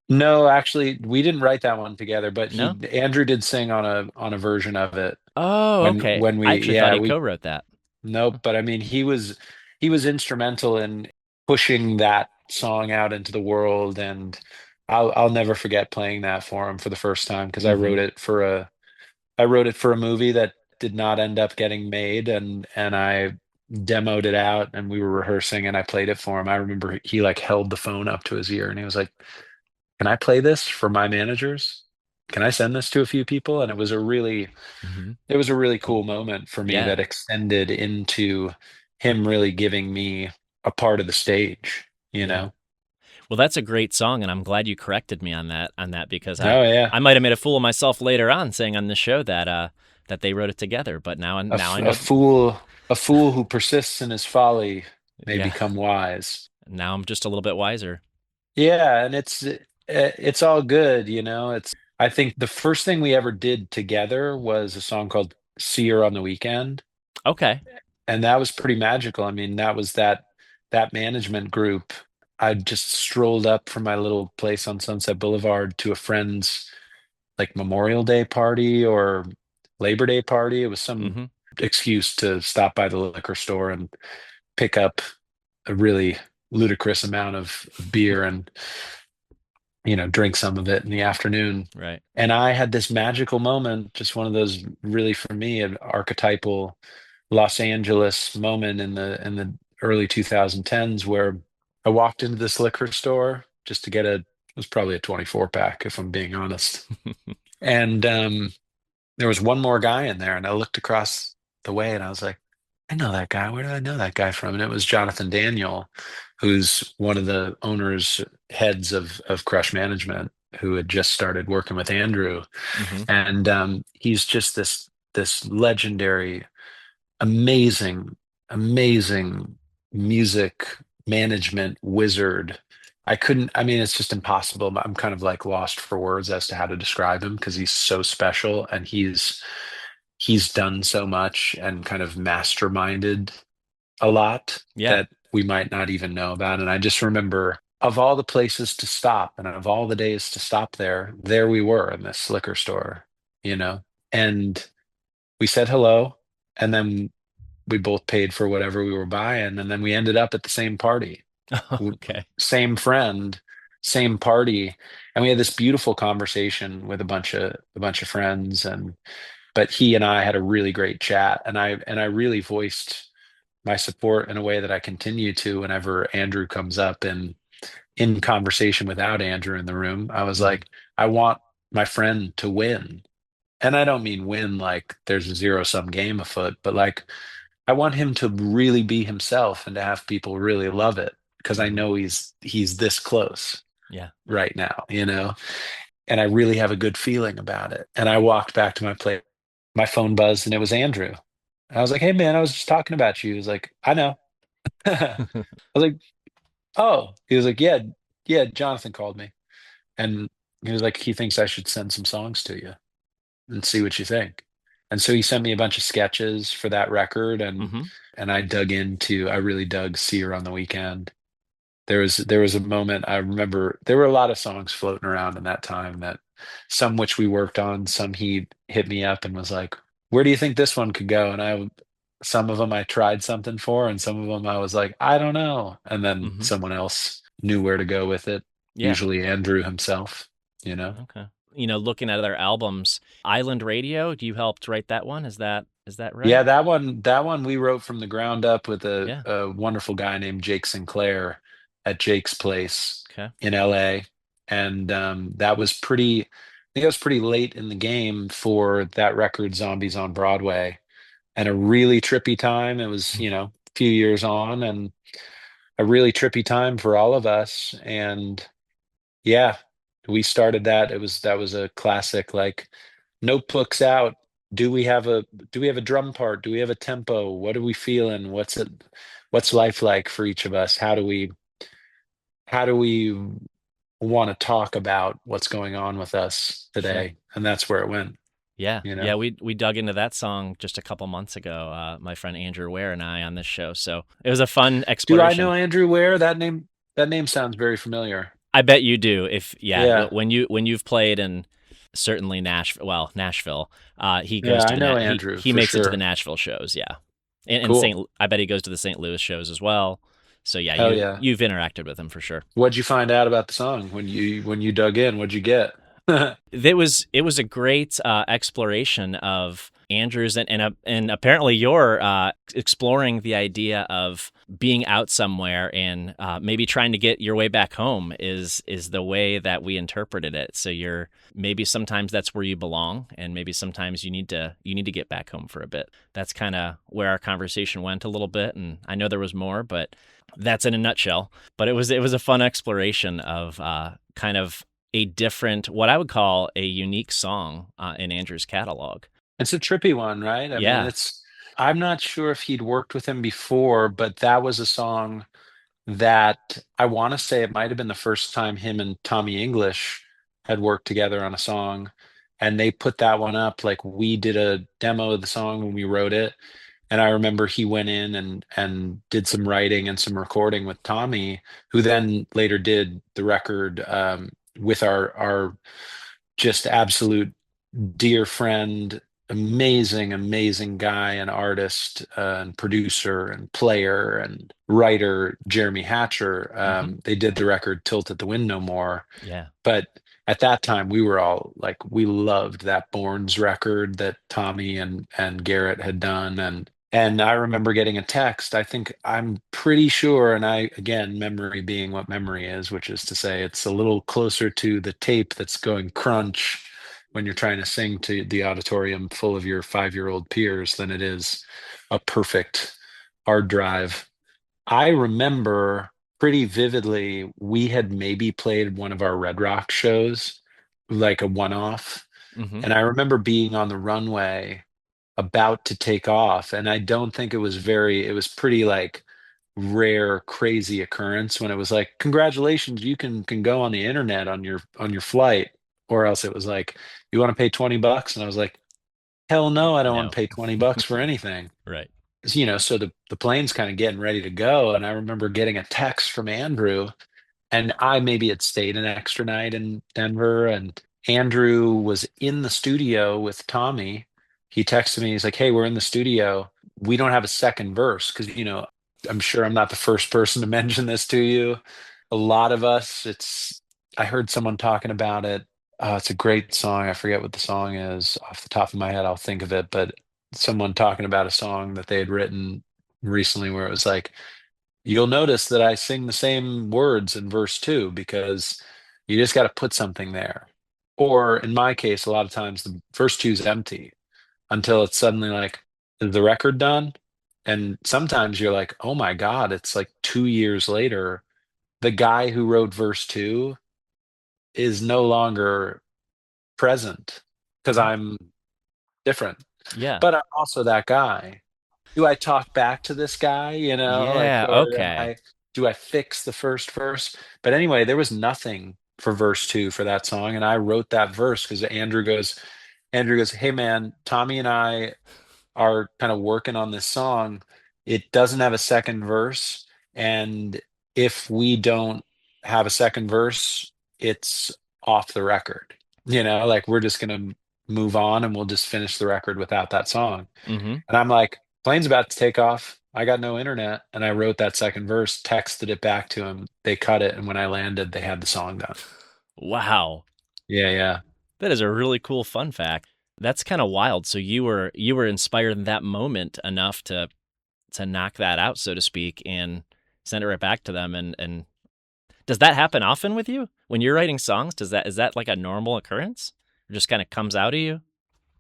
No, actually, we didn't write that one together, but he no? Andrew did sing on a version of it Oh, okay. when I we actually thought yeah, he we co-wrote that. nope, but I mean he was instrumental in pushing that song out into the world, and I'll never forget playing that for him for the first time, because Mm-hmm. I wrote it for a movie that did not end up getting made, and I demoed it out, and we were rehearsing, and I played it for him. I remember he like held the phone up to his ear and he was like, "Can I play this for my managers? Can I send this to a few people?" And Mm-hmm. it was a really cool moment for me Yeah. that extended into him really giving me a part of the stage, you Yeah. know? Well, that's a great song, and I'm glad you corrected me on that because Oh yeah. I might have made a fool of myself later on saying on the show that that they wrote it together, but A, now f- I a know. fool a fool who persists in his folly may Yeah, become wise. now I'm just a little bit wiser. Yeah, and it's all good, I think the first thing we ever did together was a song called "See Her on the Weekend," Okay. and that was pretty magical. I mean, that management group. I just strolled up from my little place on Sunset Boulevard to a friend's like Memorial Day party or Labor Day party. It was some Mm-hmm. excuse to stop by the liquor store and pick up a really ludicrous amount of beer and drink some of it in the afternoon. Right. And I had this magical moment, just one of those, really for me, an archetypal Los Angeles moment in the early 2010s, where I walked into this liquor store just to get it was probably a 24 pack, if I'm being honest. And there was one more guy in there, and I looked across the way and I was like, I know that guy. Where do I know that guy from? And it was Jonathan Daniel, who's one of the owners, heads of Crush Management, who had just started working with Andrew. Mm-hmm. And he's just this legendary, amazing, amazing music management wizard. I mean, it's just impossible. I'm kind of like lost for words as to how to describe him, because he's so special, and he's done so much and kind of masterminded a lot Yeah. that we might not even know about. And I just remember, of all the places to stop and of all the days to stop there we were in this liquor store, you know, and we said hello, and then we both paid for whatever we were buying, and then we ended up at the same party. Okay. Same friend, same party, and we had this beautiful conversation with a bunch of friends, and but he and I had a really great chat, and I really voiced my support in a way that I continue to whenever Andrew comes up and in conversation without Andrew in the room. I was Mhm. like, I want my friend to win. And I don't mean win like there's a zero-sum game afoot, but like I want him to really be himself and to have people really love it because I Mhm. know he's this close Yeah. right now, you know? And I really have a good feeling about it. And I walked back to my place, my phone buzzed and it was Andrew. I was like, "Hey man, I was just talking about you." He was like, "I know." I was like, "Oh." He was like, "Yeah, yeah, Jonathan called me." And he was like, "He thinks I should send some songs to you and see what you think." And so he sent me a bunch of sketches for that record Mhm. and I really dug See Her on the Weekend. There was a moment I remember there were a lot of songs floating around in that time that some which we worked on, some he hit me up and was like, "Where do you think this one could go?" And some of them I tried something for, and some of them I was like, "I don't know." And then Mhm. someone else knew where to go with it, Yeah. usually Andrew himself, you know? Okay. Looking at other albums, Island Radio, you helped write that one. Is that Yeah, right? that one we wrote from the ground up with Yeah. a wonderful guy named Jake Sinclair at Jake's Place Okay. in LA. And that was pretty, I think it was pretty late in the game for that record, Zombies on Broadway, and a really trippy time. It was, a few years on and a really trippy time for all of us. And yeah, we started that. That was a classic, like notebooks out. Do we have a drum part? Do we have a tempo? What are we feeling? What's life like for each of us? How do we want to talk about what's going on with us Sure. today? And that's where it went, Yeah. you know? Yeah, we dug into that song just a couple months ago, my friend Andrew Ware and I on this show. So it was a fun Do I exploration. know Andrew Ware? That name sounds very familiar. I bet you do. If yeah, Yeah. when you've played in certainly Nashville, he goes Yeah, to I the know he Andrew he for makes it to the sure. Nashville shows, yeah. And Cool. St. I bet he goes to the St. Louis shows as well. So yeah, Hell yeah. you've interacted with him for sure. What'd you find out about the song when you dug in? What'd you get? It was a great exploration of Andrew's and apparently you're exploring the idea of being out somewhere and maybe trying to get your way back home is the way that we interpreted it. So you're maybe sometimes that's where you belong, and maybe sometimes you need to get back home for a bit. That's kind of where our conversation went a little bit, and I know there was more, but that's in a nutshell. But it was a fun exploration of kind of a different, what I would call a unique song in Andrew's catalog. It's a trippy one, right? I mean, Yeah. I'm not sure if he'd worked with him before, but that was a song that I want to say it might have been the first time him and Tommy English had worked together on a song. And they put that one up. Like we did a demo of the song when we wrote it. And I remember he went in and did some writing and some recording with Tommy, who then later did the record with our just absolute dear friend, amazing, amazing guy and artist and producer and player and writer, Jeremy Hatcher. Hmm. They did the record Tilt at the Wind No More. Yeah. But at that time, we were all like, we loved that Bournes record that Tommy and Garrett had done. And I remember getting a text. I'm pretty sure, and again, memory being what memory is, which is to say, it's a little closer to the tape that's going crunch when you're trying to sing to the auditorium full of your 5-year-old peers than it is a perfect hard drive. I remember pretty vividly, we had maybe played one of our Red Rock shows, like a one-off. Hmm. And I remember being on the runway about to take off. And I don't think it was pretty like rare, crazy occurrence when it was like, congratulations, you can go on the internet on your flight. Or else it was like, you want to pay $20? And I was like, hell no, I don't want No. to pay $20 for anything. Right. So the plane's kind of getting ready to go. And I remember getting a text from Andrew, and I maybe had stayed an extra night in Denver, and Andrew was in the studio with Tommy. He texted me, he's like, "Hey, we're in the studio. We don't have a second verse." Because, I'm sure I'm not the first person to mention this to you. A lot of us, I heard someone talking about it. It's a great song. I forget what the song is off the top of my head. I'll think of it, but someone talking about a song that they had written. recently where it was like, you'll notice that I sing the same words in verse two because you just got to put something there. Or in my case, a lot of times the verse two is empty until it's suddenly like, is the record done? And sometimes you're like, oh my God, it's like 2 years later. The guy who wrote verse two is no longer present because Mhm. I'm different. Yeah. But I'm also that guy. Do I talk back to this guy, like, Yeah. or Okay. do I fix the first verse? But anyway, there was nothing for verse two for that song. And I wrote that verse because Andrew goes, hey man, Tommy and I are kind of working on this song. It doesn't have a second verse. And if we don't have a second verse, it's off the record. Like we're just going to move on and we'll just finish the record without that song. Mm-hmm. And I'm like, plane's about to take off. I got no internet. And I wrote that second verse, texted it back to him. They cut it. And when I landed, they had the song done. Wow. Yeah, yeah. That is a really cool fun fact. That's kind of wild. So you were inspired in that moment enough to knock that out, so to speak, and send it right back to them. And does that happen often with you when you're writing songs? Is that like a normal occurrence? It just kind of comes out of you?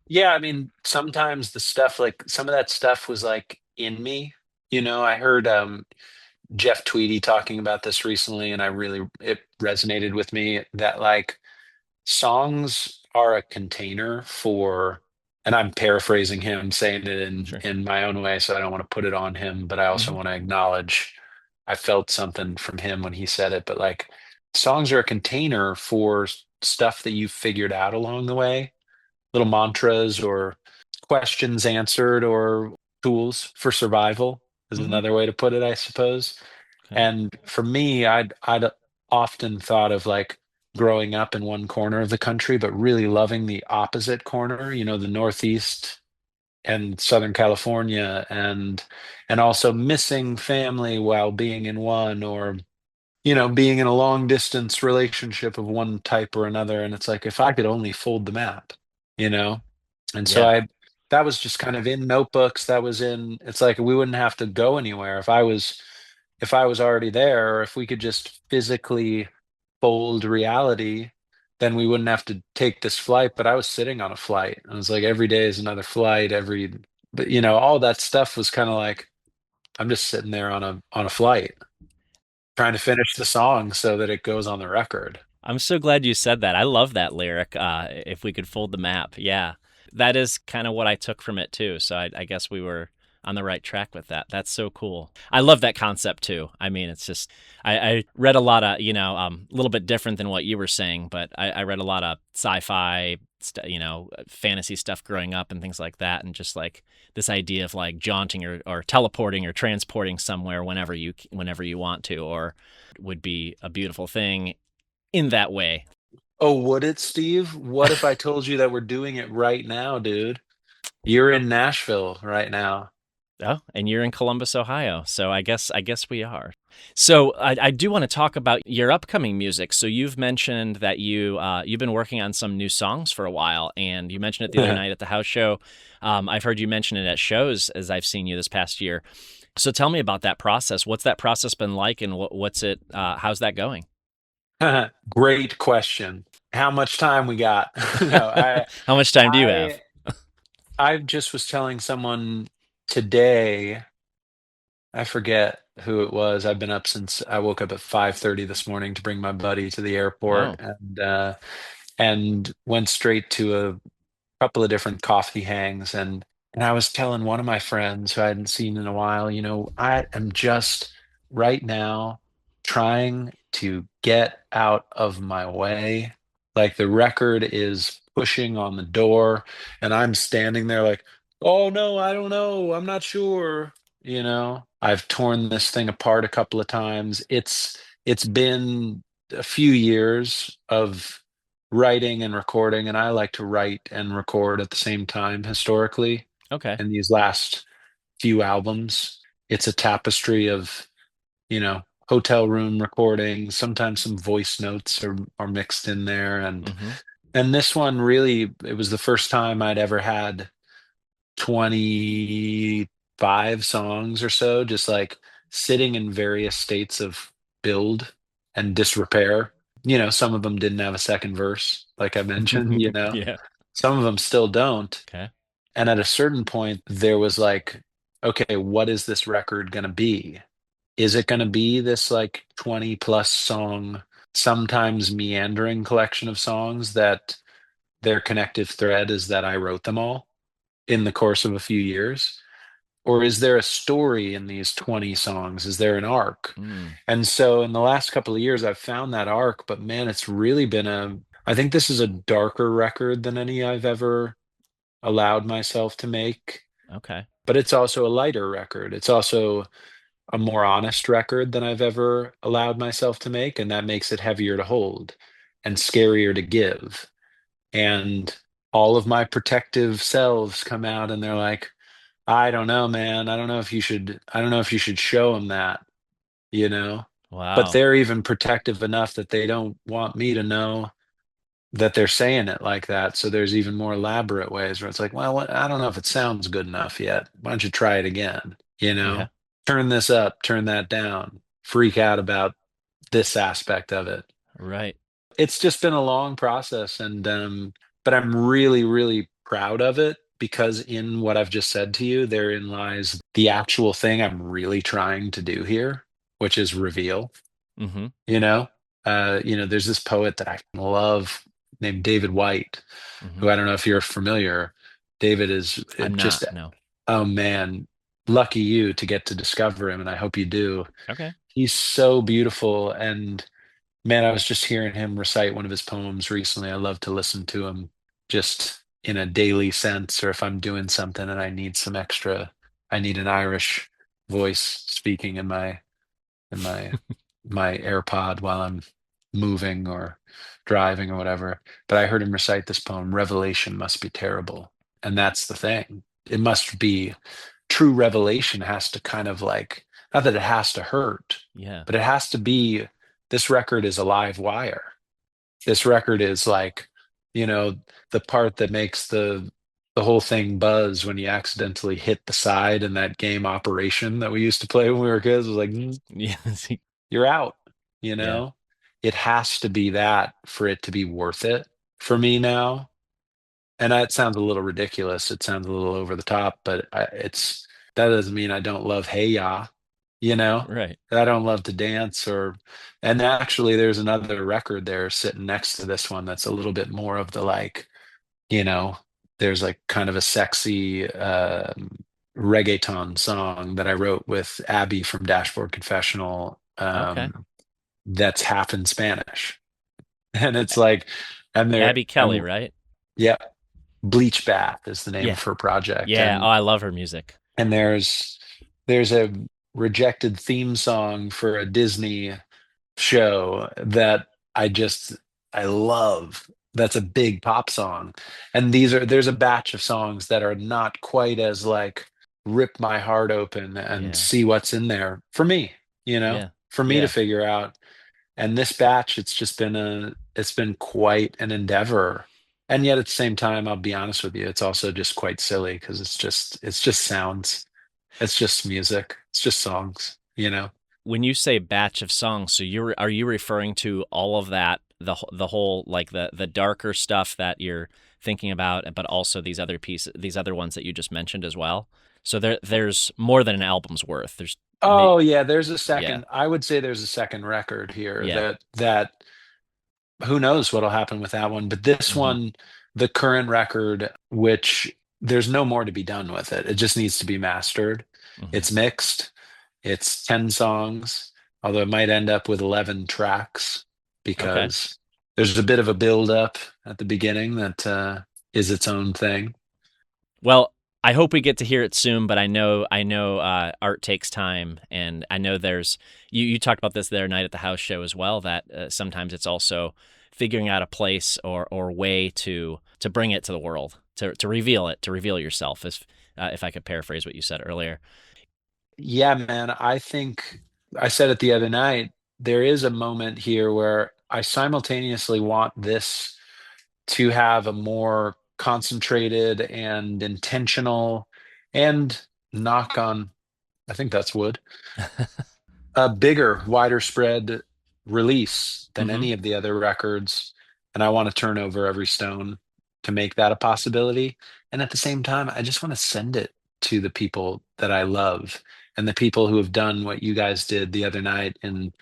Yeah, I mean, sometimes the stuff like some of that stuff was like in me. I heard Jeff Tweedy talking about this recently, and it resonated with me that like songs are a container for, and I'm paraphrasing him, saying it in Sure. in my own way, so I don't want to put it on him, but I also Hmm. want to acknowledge I felt something from him when he said it. But like songs are a container for stuff that you've figured out along the way, little mantras or questions answered or tools for survival is Hmm. another way to put it, I suppose. Okay. And for me, I'd often thought of like growing up in one corner of the country, but really loving the opposite corner, the Northeast and Southern California, and also missing family while being in one, or being in a long distance relationship of one type or another. And it's like if I could only fold the map, you know? And so Yeah. that was just kind of in notebooks. It's like we wouldn't have to go anywhere if I was already there, or if we could just physically fold reality, then we wouldn't have to take this flight. But I was sitting on a flight. I was like, every day is another flight, but all that stuff was kind of like, I'm just sitting there on a flight trying to finish the song so that it goes on the record. I'm so glad you said that. I love that lyric. If we could fold the map, yeah, that is kind of what I took from it too. So I guess we were on the right track with that. That's so cool. I love that concept too. I mean, it's just I read a lot of a little bit different than what you were saying, but I read a lot of sci-fi, fantasy stuff growing up and things like that, and just like this idea of like jaunting or teleporting or transporting somewhere whenever you want to, or would be a beautiful thing in that way. Oh, would it, Steve? What if I told you that we're doing it right now, dude? You're in Nashville right now. Oh, and you're in Columbus, Ohio. So I guess we are. So I do want to talk about your upcoming music. So you've mentioned that you've been working on some new songs for a while, and you mentioned it the other night at the house show. I've heard you mention it at shows as I've seen you this past year. So tell me about that process. What's that process been like, and what's it? How's that going? Great question. How much time we got? No, How much time do you have? I, I just was telling someone today, I forget who it was. I've been up since I woke up at 5:30 this morning to bring my buddy to the airport, Oh, and went straight to a couple of different coffee hangs, and I was telling one of my friends who I hadn't seen in a while, I am just right now trying to get out of my way. Like the record is pushing on the door and I'm standing there like, "Oh no, I don't know. I'm not sure." I've torn this thing apart a couple of times. It's been a few years of writing and recording, and I like to write and record at the same time historically. okay. And these last few albums, it's a tapestry of, hotel room recordings. Sometimes some voice notes are mixed in there, and Mm-hmm. and this one really, it was the first time I'd ever had 20 5 songs or so, just like sitting in various states of build and disrepair. Some of them didn't have a second verse, like I mentioned, Yeah. some of them still don't. Okay. And at a certain point, there was like, okay, what is this record going to be? Is it going to be this like 20 plus song, sometimes meandering collection of songs that their connective thread is that I wrote them all in the course of a few years? Or is there a story in these 20 songs? Is there an arc? Mm, And so in the last couple of years, I've found that arc, but man, it's really been I think this is a darker record than any I've ever allowed myself to make, okay. but it's also a lighter record. It's also a more honest record than I've ever allowed myself to make, and that makes it heavier to hold and scarier to give. And all of my protective selves come out and they're like, I don't know, man. I don't know if you should show them that, you know? But Wow. they're even protective enough that they don't want me to know that they're saying it like that. So there's even more elaborate ways where it's like, well, I don't know if it sounds good enough yet. Why don't you try it again? Yeah. Turn this up, turn that down, freak out about this aspect of it. Right. It's just been a long process, and but I'm really, really proud of it because in what I've just said to you, therein lies the actual thing I'm really trying to do here, which is reveal. Mm-hmm. You know, there's this poet that I love named David White, Mm-hmm. who I don't know if you're familiar. David is I'm just, not. No. oh man, lucky you to get to discover him, and I hope you do. Okay. He's so beautiful, and man, I was just hearing him recite one of his poems recently. I love to listen to him just in a daily sense, or if I'm doing something and I need an Irish voice speaking in my AirPod while I'm moving or driving or whatever. But I heard him recite this poem, Revelation must be terrible. And that's the thing. It must be true revelation has to kind of like, not that it has to hurt, Yeah. but it has to be this record is a live wire. This record is like, you know, the part that makes the whole thing buzz when you accidentally hit the side in that game Operation that we used to play when we were kids. It was like, Yeah. See, you're out, you yeah. know? It has to be that for it to be worth it for me now. And that sounds a little ridiculous. It sounds a little over the top, but that doesn't mean I don't love Hey Ya, you know? Right. I don't love to dance and actually there's another record there sitting next to this one that's a little bit more of the like, you know, there's like kind of a sexy reggaeton song that I wrote with Abby from Dashboard Confessional. Okay. That's half in Spanish. And it's like, and Abby Kelly, right? yeah, Bleach Bath is the name Yeah. of her project. Yeah. Oh, I love her music. And there's a rejected theme song for a Disney show that I love. That's a big pop song. And there's a batch of songs that are not quite as like rip my heart open and Yeah. see what's in there for me, Yeah. for me to Yeah. figure out. And this batch, it's been quite an endeavor. And yet at the same time, I'll be honest with you, it's also just quite silly because it's just sounds. It's just music. It's just songs. When you say batch of songs, so are you referring to all of that, the whole like the darker stuff that you're thinking about, but also these other ones that you just mentioned as well? So there's more than an album's worth. There's may Oh yeah, yeah. I would say there's a second record here Yeah. that who knows what'll happen with that one, but this Mhm. one, the current record, which there's no more to be done with it. It just needs to be mastered. Mhm. It's mixed. It's 10 songs, although it might end up with 11 tracks Okay. because there's a bit of a build up at the beginning that is its own thing. Well, I hope we get to hear it soon, but I know art takes time, and I know there's you talked about this the other night at the house show as well, that sometimes it's also figuring out a place or way to bring it to the world, to reveal it, to reveal yourself, if I could paraphrase what you said earlier. Yeah, man, I think I said it the other night. There is a moment here where I simultaneously want this to have a more concentrated and intentional and knock on, I think that's wood, a bigger, wider spread release than Mm-hmm. any of the other records. And I want to turn over every stone to make that a possibility. And at the same time, I just want to send it to the people that I love and the people who have done what you guys did the other night in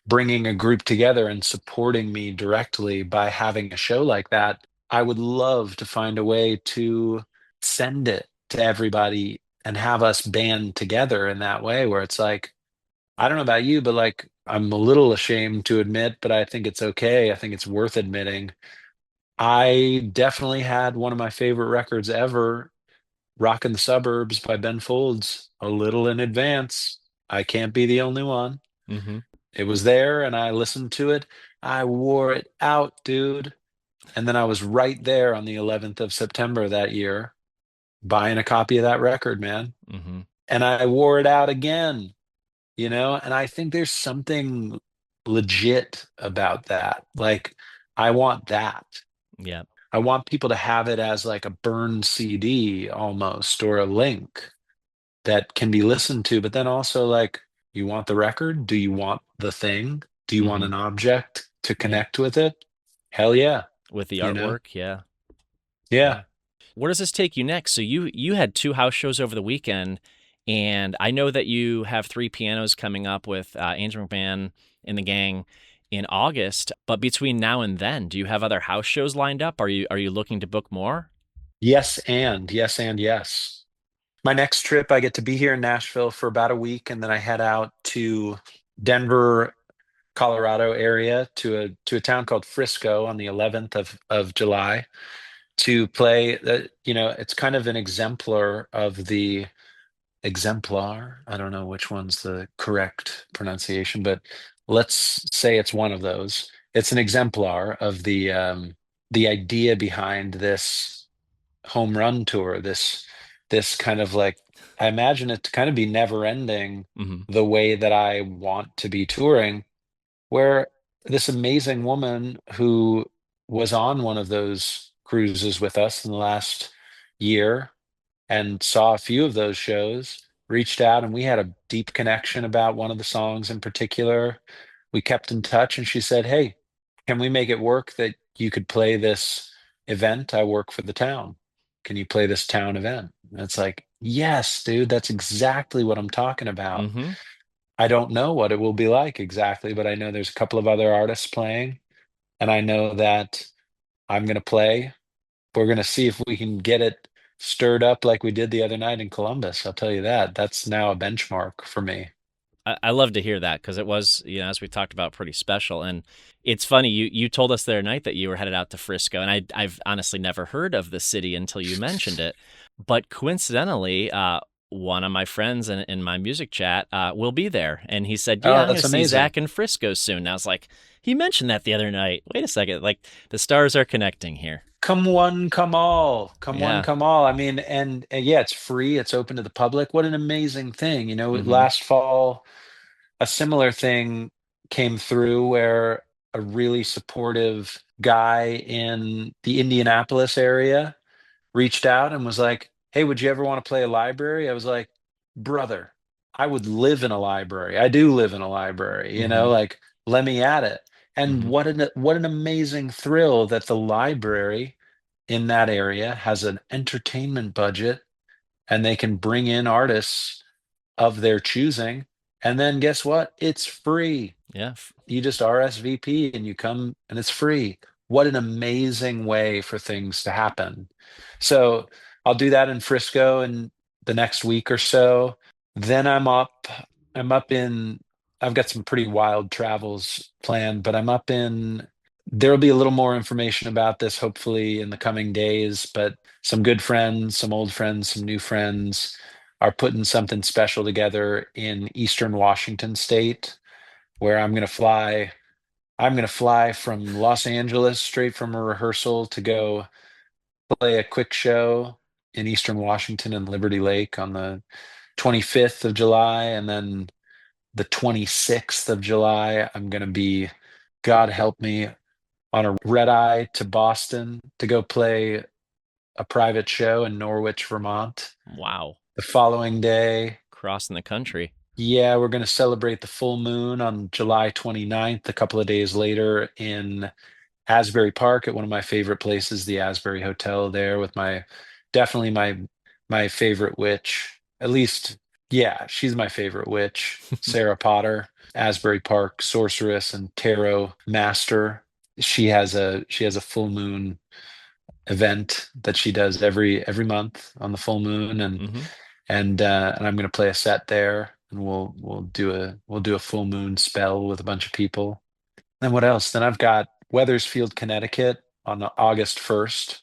bringing a group together and supporting me directly by having a show like that. I would love to find a way to send it to everybody and have us band together in that way where it's like, I don't know about you, but like I'm a little ashamed to admit, but I think it's okay. I think it's worth admitting. I definitely had one of my favorite records ever, Rockin' the Suburbs by Ben Folds, a little in advance. I can't be the only one. Mm-hmm. It was there and I listened to it. I wore it out, dude. And then I was right there on the 11th of September that year, buying a copy of that record, man. Mm-hmm. And I wore it out again, and I think there's something legit about that. Like, I want that. Yeah. I want people to have it as like a burned CD almost, or a link that can be listened to, but then also like, you want the record? Do you want the thing? Do you want Mm-hmm. an object to Yeah. connect with it? Hell yeah, With the you know? artwork, yeah. Yeah. Yeah. Where does this take you next? So you had two house shows over the weekend, and I know that you have three pianos coming up with Andrew McMahon and the gang in August. But between now and then, do you have other house shows lined up? Are you looking to book more? Yes, and yes. My next trip, I get to be here in Nashville for about a week, and then I head out to Denver, Colorado area to a town called Frisco on the 11th of July to play. It's kind of an exemplar of the exemplar. I don't know which one's the correct pronunciation, but let's say it's one of those. It's an exemplar of the idea behind this home run tour, this kind of like, I imagine it to kind of be never ending Mm-hmm. the way that I want to be touring, where this amazing woman who was on one of those cruises with us in the last year and saw a few of those shows, reached out, and we had a deep connection about one of the songs in particular. We kept in touch, and she said, "Hey, can we make it work that you could play this event? I work for the town. Can you play this town event?" And it's like, yes, dude, that's exactly what I'm talking about. Mm-hmm. I don't know what it will be like exactly, but I know there's a couple of other artists playing, and I know that I'm going to play. We're going to see if we can get it stirred up like we did the other night in Columbus. I'll tell you that. That's now a benchmark for me. I love to hear that because it was, as we talked about, pretty special. And it's funny, you told us the other night that you were headed out to Frisco, and I've honestly never heard of the city until you mentioned it. But coincidentally, one of my friends in my music chat will be there, and he said, "Yeah, Oh, I'm going that's to see amazing. Zach in Frisco soon." And I was like, "He mentioned that the other night. Wait a second, like the stars are connecting here." Come one, come all. Come one, Yeah. come all. I mean, and yeah, it's free. It's open to the public. What an amazing thing. Mm-hmm. Last fall, a similar thing came through where a really supportive guy in the Indianapolis area reached out and was like, "Hey, would you ever want to play a library?" I was like, "Brother, I would live in a library. I do live in a library, Mm-hmm. like let me at it." And Mm-hmm. what an amazing thrill that the library in that area has an entertainment budget and they can bring in artists of their choosing. And then guess what? It's free. Yeah. You just RSVP and you come and it's free. What an amazing way for things to happen. So I'll do that in Frisco in the next week or so. Then I'm up in, I've got some pretty wild travels planned, but there'll be a little more information about this hopefully in the coming days. But some good friends, some old friends, some new friends are putting something special together in Eastern Washington State where I'm going to fly from Los Angeles straight from a rehearsal to go play a quick show in Eastern Washington and Liberty Lake on the 25th of July. And then the 26th of July, I'm going to be, God help me, on a red eye to Boston to go play a private show in Norwich, Vermont. Wow. The following day, Crossing the country. yeah, we're going to celebrate the full moon on July 29th, a couple of days later in Asbury Park at one of my favorite places, the Asbury Hotel there with my definitely my favorite witch. At least, yeah, she's my favorite witch, Sarah Potter, Asbury Park sorceress and tarot master. She has a full moon event that she does every month on the full moon, Hmm. and I'm going to play a set there, and we'll do a full moon spell with a bunch of people. Then what else? Then I've got Weathersfield, Connecticut on August 1st.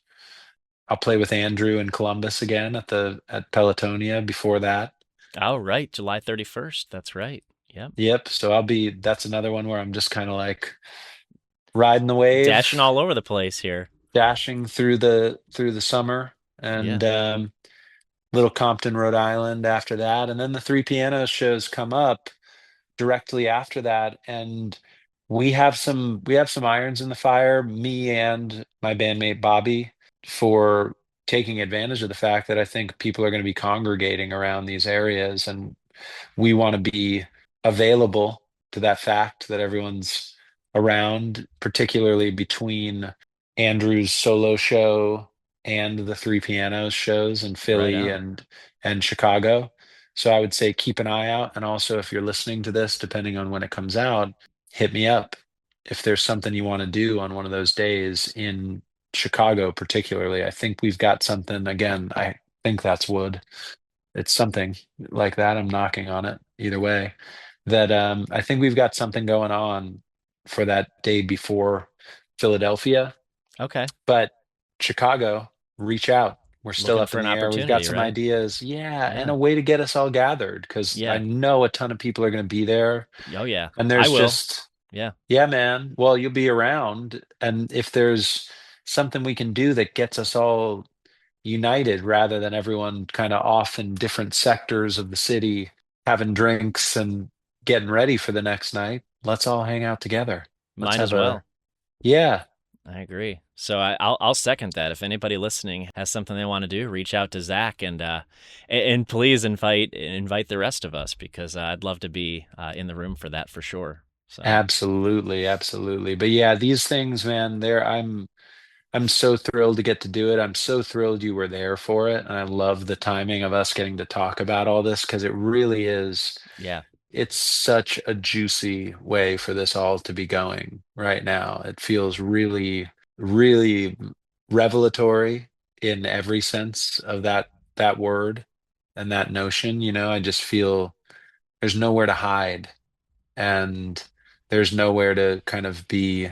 I'll play with Andrew in Columbus again at Pelotonia before that. Oh, right. July 31st. That's right. Yep. Yep. So that's another one where I'm just kind of like riding the wave, Dashing all over the place here. dashing through the summer, Yeah. and Little Compton, Rhode Island after that. And then the Three Pianos shows come up directly after that, and we have some irons in the fire, me and my bandmate Bobby, for taking advantage of the fact that I think people are going to be congregating around these areas, and we want to be available to that fact that everyone's around, particularly between Andrew's solo show and the Three Pianos shows in Right Philly on. and Chicago. So I would say keep an eye out. And also, if you're listening to this, depending on when it comes out, hit me up if there's something you want to do on one of those days in Chicago, particularly. I think we've got something. Again, I think that's wood. It's something like that. I'm knocking on it either way. That I think we've got something going on for that day before Philadelphia. Okay. But Chicago, reach out. We're still Looking up for in an the air. We've got opportunity, some right? ideas. Yeah, and Yeah. a way to get us all gathered because I Yeah. know a ton of people are going to be there. Oh, yeah. And I there's will. just, Yeah. yeah, man. Well, you'll be around. And if there's something we can do that gets us all united rather than everyone kind of off in different sectors of the city having drinks and getting ready for the next night, let's all hang out together. Let's Mine as have a, well. yeah, I agree. So I'll second that. If anybody listening has something they want to do, reach out to Zach and please invite the rest of us because I'd love to be in the room for that for sure. So absolutely, absolutely. But yeah, these things, man, I'm so thrilled to get to do it. I'm so thrilled you were there for it. And I love the timing of us getting to talk about all this because it really is, yeah, it's such a juicy way for this all to be going right now. It feels really, really revelatory in every sense of that word and that notion. I just feel there's nowhere to hide, and there's nowhere to kind of be,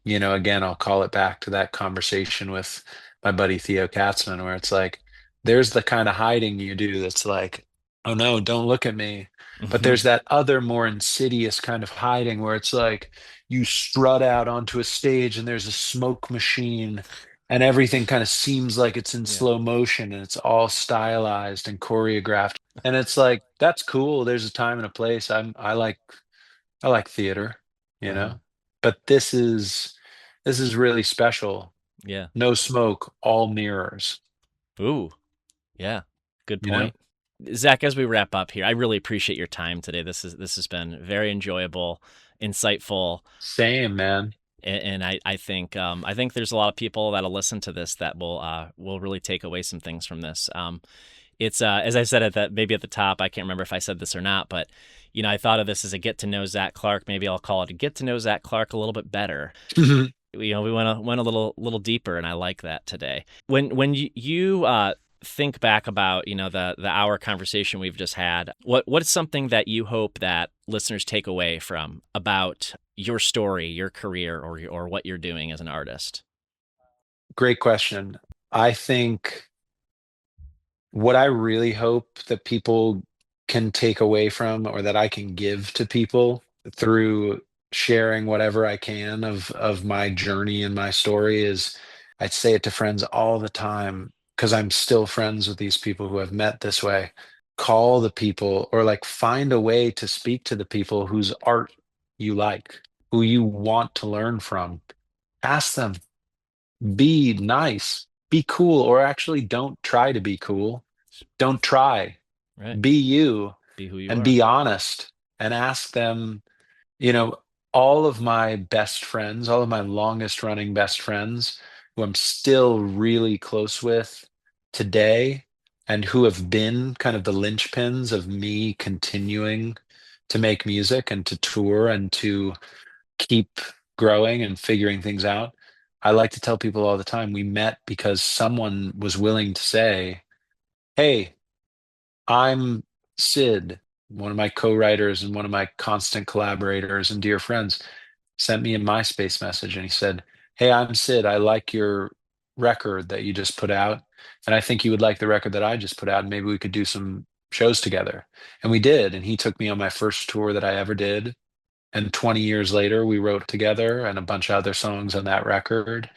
again, I'll call it back to that conversation with my buddy Theo Katzman, where it's like, there's the kind of hiding you do that's like, oh no, don't look at me. But hmm there's that other more insidious kind of hiding where it's like you strut out onto a stage and there's a smoke machine and everything kind of seems like it's in yeah, slow motion and it's all stylized and choreographed. And it's like, that's cool. There's a time and a place. I like theater, you uh-huh. know, but this is really special. Yeah. No smoke, all mirrors, Ooh, yeah. Good you know? point. Zach, as we wrap up here, I really appreciate your time today. This has been very enjoyable, insightful, Same, man. and I think there's a lot of people that'll listen to this that will really take away some things from this. It's as I said at that maybe at the top, I can't remember if I said this or not, but I thought of this as a get to know Zac Clark. Maybe I'll call it a get to know Zac Clark a little bit better. We went a little deeper, and I like that today. When you think back about the hour conversation we've just had, what is something that you hope that listeners take away from about your story, your career, or what you're doing as an artist? Great question. I think what I really hope that people can take away from, or that I can give to people through sharing whatever I can of my journey and my story, is I say it to friends all the time because I'm still friends with these people who I've met this way. Call the people, or like find a way to speak to the people whose art you like, who you want to learn from. Ask them, be nice, be cool, or actually don't try to be cool. Don't try. Right. Be you Be who you and are. be honest and ask them, you know, all of my best friends, all of my longest running best friends who I'm still really close with today and who have been kind of the linchpins of me continuing to make music and to tour and to keep growing and figuring things out. I like to tell people all the time we met because someone was willing to say, "Hey, I'm Sid," one of my co-writers and one of my constant collaborators and dear friends, sent me a MySpace message and he said, "Hey, I'm Sid. I like your record that you just put out. And I think you would like the record that I just put out. And maybe we could do some shows together." And we did. And he took me on my first tour that I ever did. And 20 years later, we wrote together and a bunch of other songs on that record.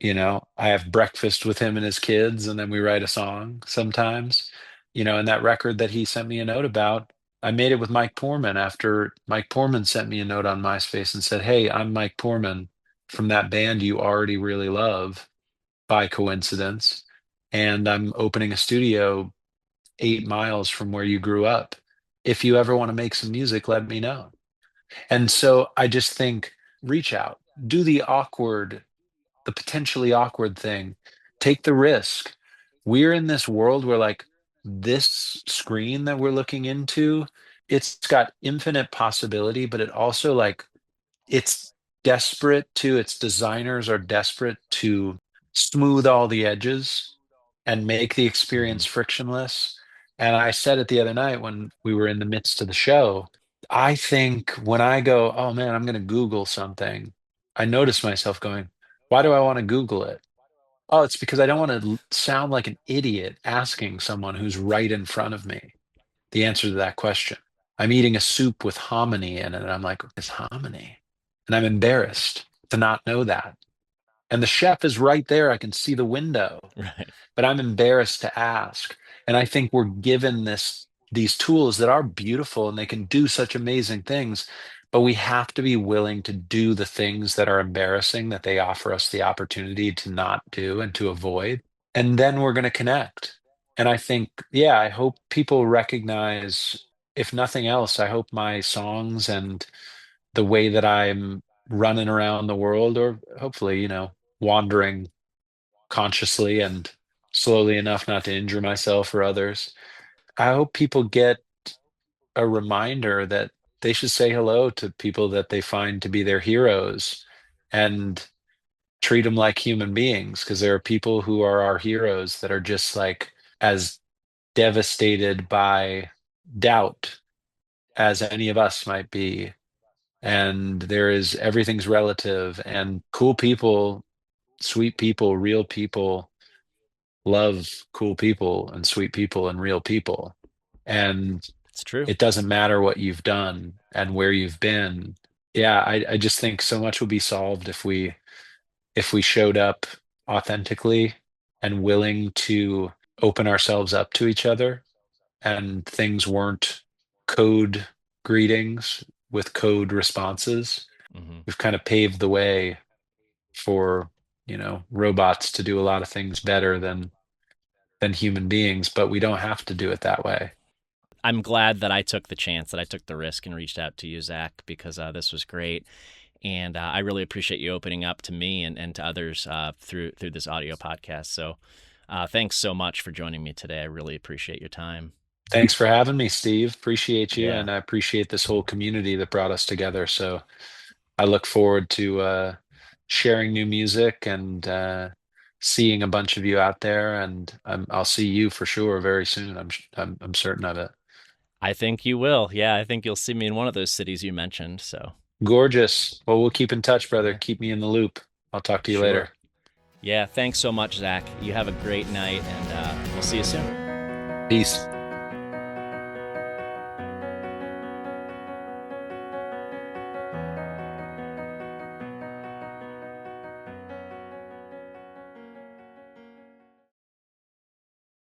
I have breakfast with him and his kids, and then we write a song sometimes. And that record that he sent me a note about, I made it with Mike Porman after Mike Porman sent me a note on MySpace and said, "Hey, I'm Mike Porman from that band you already really love by coincidence. And I'm opening a studio 8 miles from where you grew up. If you ever want to make some music, let me know." And so I just think reach out, do the potentially awkward thing, take the risk. We're in this world where, like, this screen that we're looking into, it's got infinite possibility, but it also, like, it's its designers are desperate to smooth all the edges and make the Hmm. experience frictionless. And I said it the other night when we were in the midst of the show. I think when I go, "Oh man, I'm going to Google something," I notice myself going, "Why do I want to Google it?" Oh, it's because I don't want to sound like an idiot asking someone who's right in front of me the answer to that question. I'm eating a soup with hominy in it, and I'm like, "It's hominy." And I'm embarrassed to not know that. And the chef is right there. I can see the window, Right. but I'm embarrassed to ask. And I think we're given these tools that are beautiful and they can do such amazing things, but we have to be willing to do the things that are embarrassing that they offer us the opportunity to not do and to avoid. And then we're going to connect. And I think, yeah, I hope people recognize, if nothing else, I hope my songs and the way that I'm running around the world, or hopefully, wandering consciously and slowly enough not to injure myself or others. I hope people get a reminder that they should say hello to people that they find to be their heroes and treat them like human beings, because there are people who are our heroes that are just like as devastated by doubt as any of us might be. And everything's relative, and cool people, sweet people, real people love cool people and sweet people and real people. And It's true. it doesn't matter what you've done and where you've been. Yeah, I just think so much would be solved if we showed up authentically and willing to open ourselves up to each other, and things weren't code greetings with code responses. Hmm. We've kind of paved the way for, robots to do a lot of things better than human beings, but we don't have to do it that way. I'm glad that I took the chance, that I took the risk and reached out to you, Zach, because this was great. And I really appreciate you opening up to me and to others through this audio podcast. So thanks so much for joining me today. I really appreciate your time. Thanks for having me, Steve. Appreciate you, Yeah. and I appreciate this whole community that brought us together. So I look forward to sharing new music and seeing a bunch of you out there, and I'll see you for sure very soon. I'm certain of it. I think you will. Yeah, I think you'll see me in one of those cities you mentioned. So, Gorgeous. Well, we'll keep in touch, brother. yeah, Keep me in the loop. I'll talk to you sure. later. Yeah, thanks so much, Zach. You have a great night, and we'll see you soon. Peace.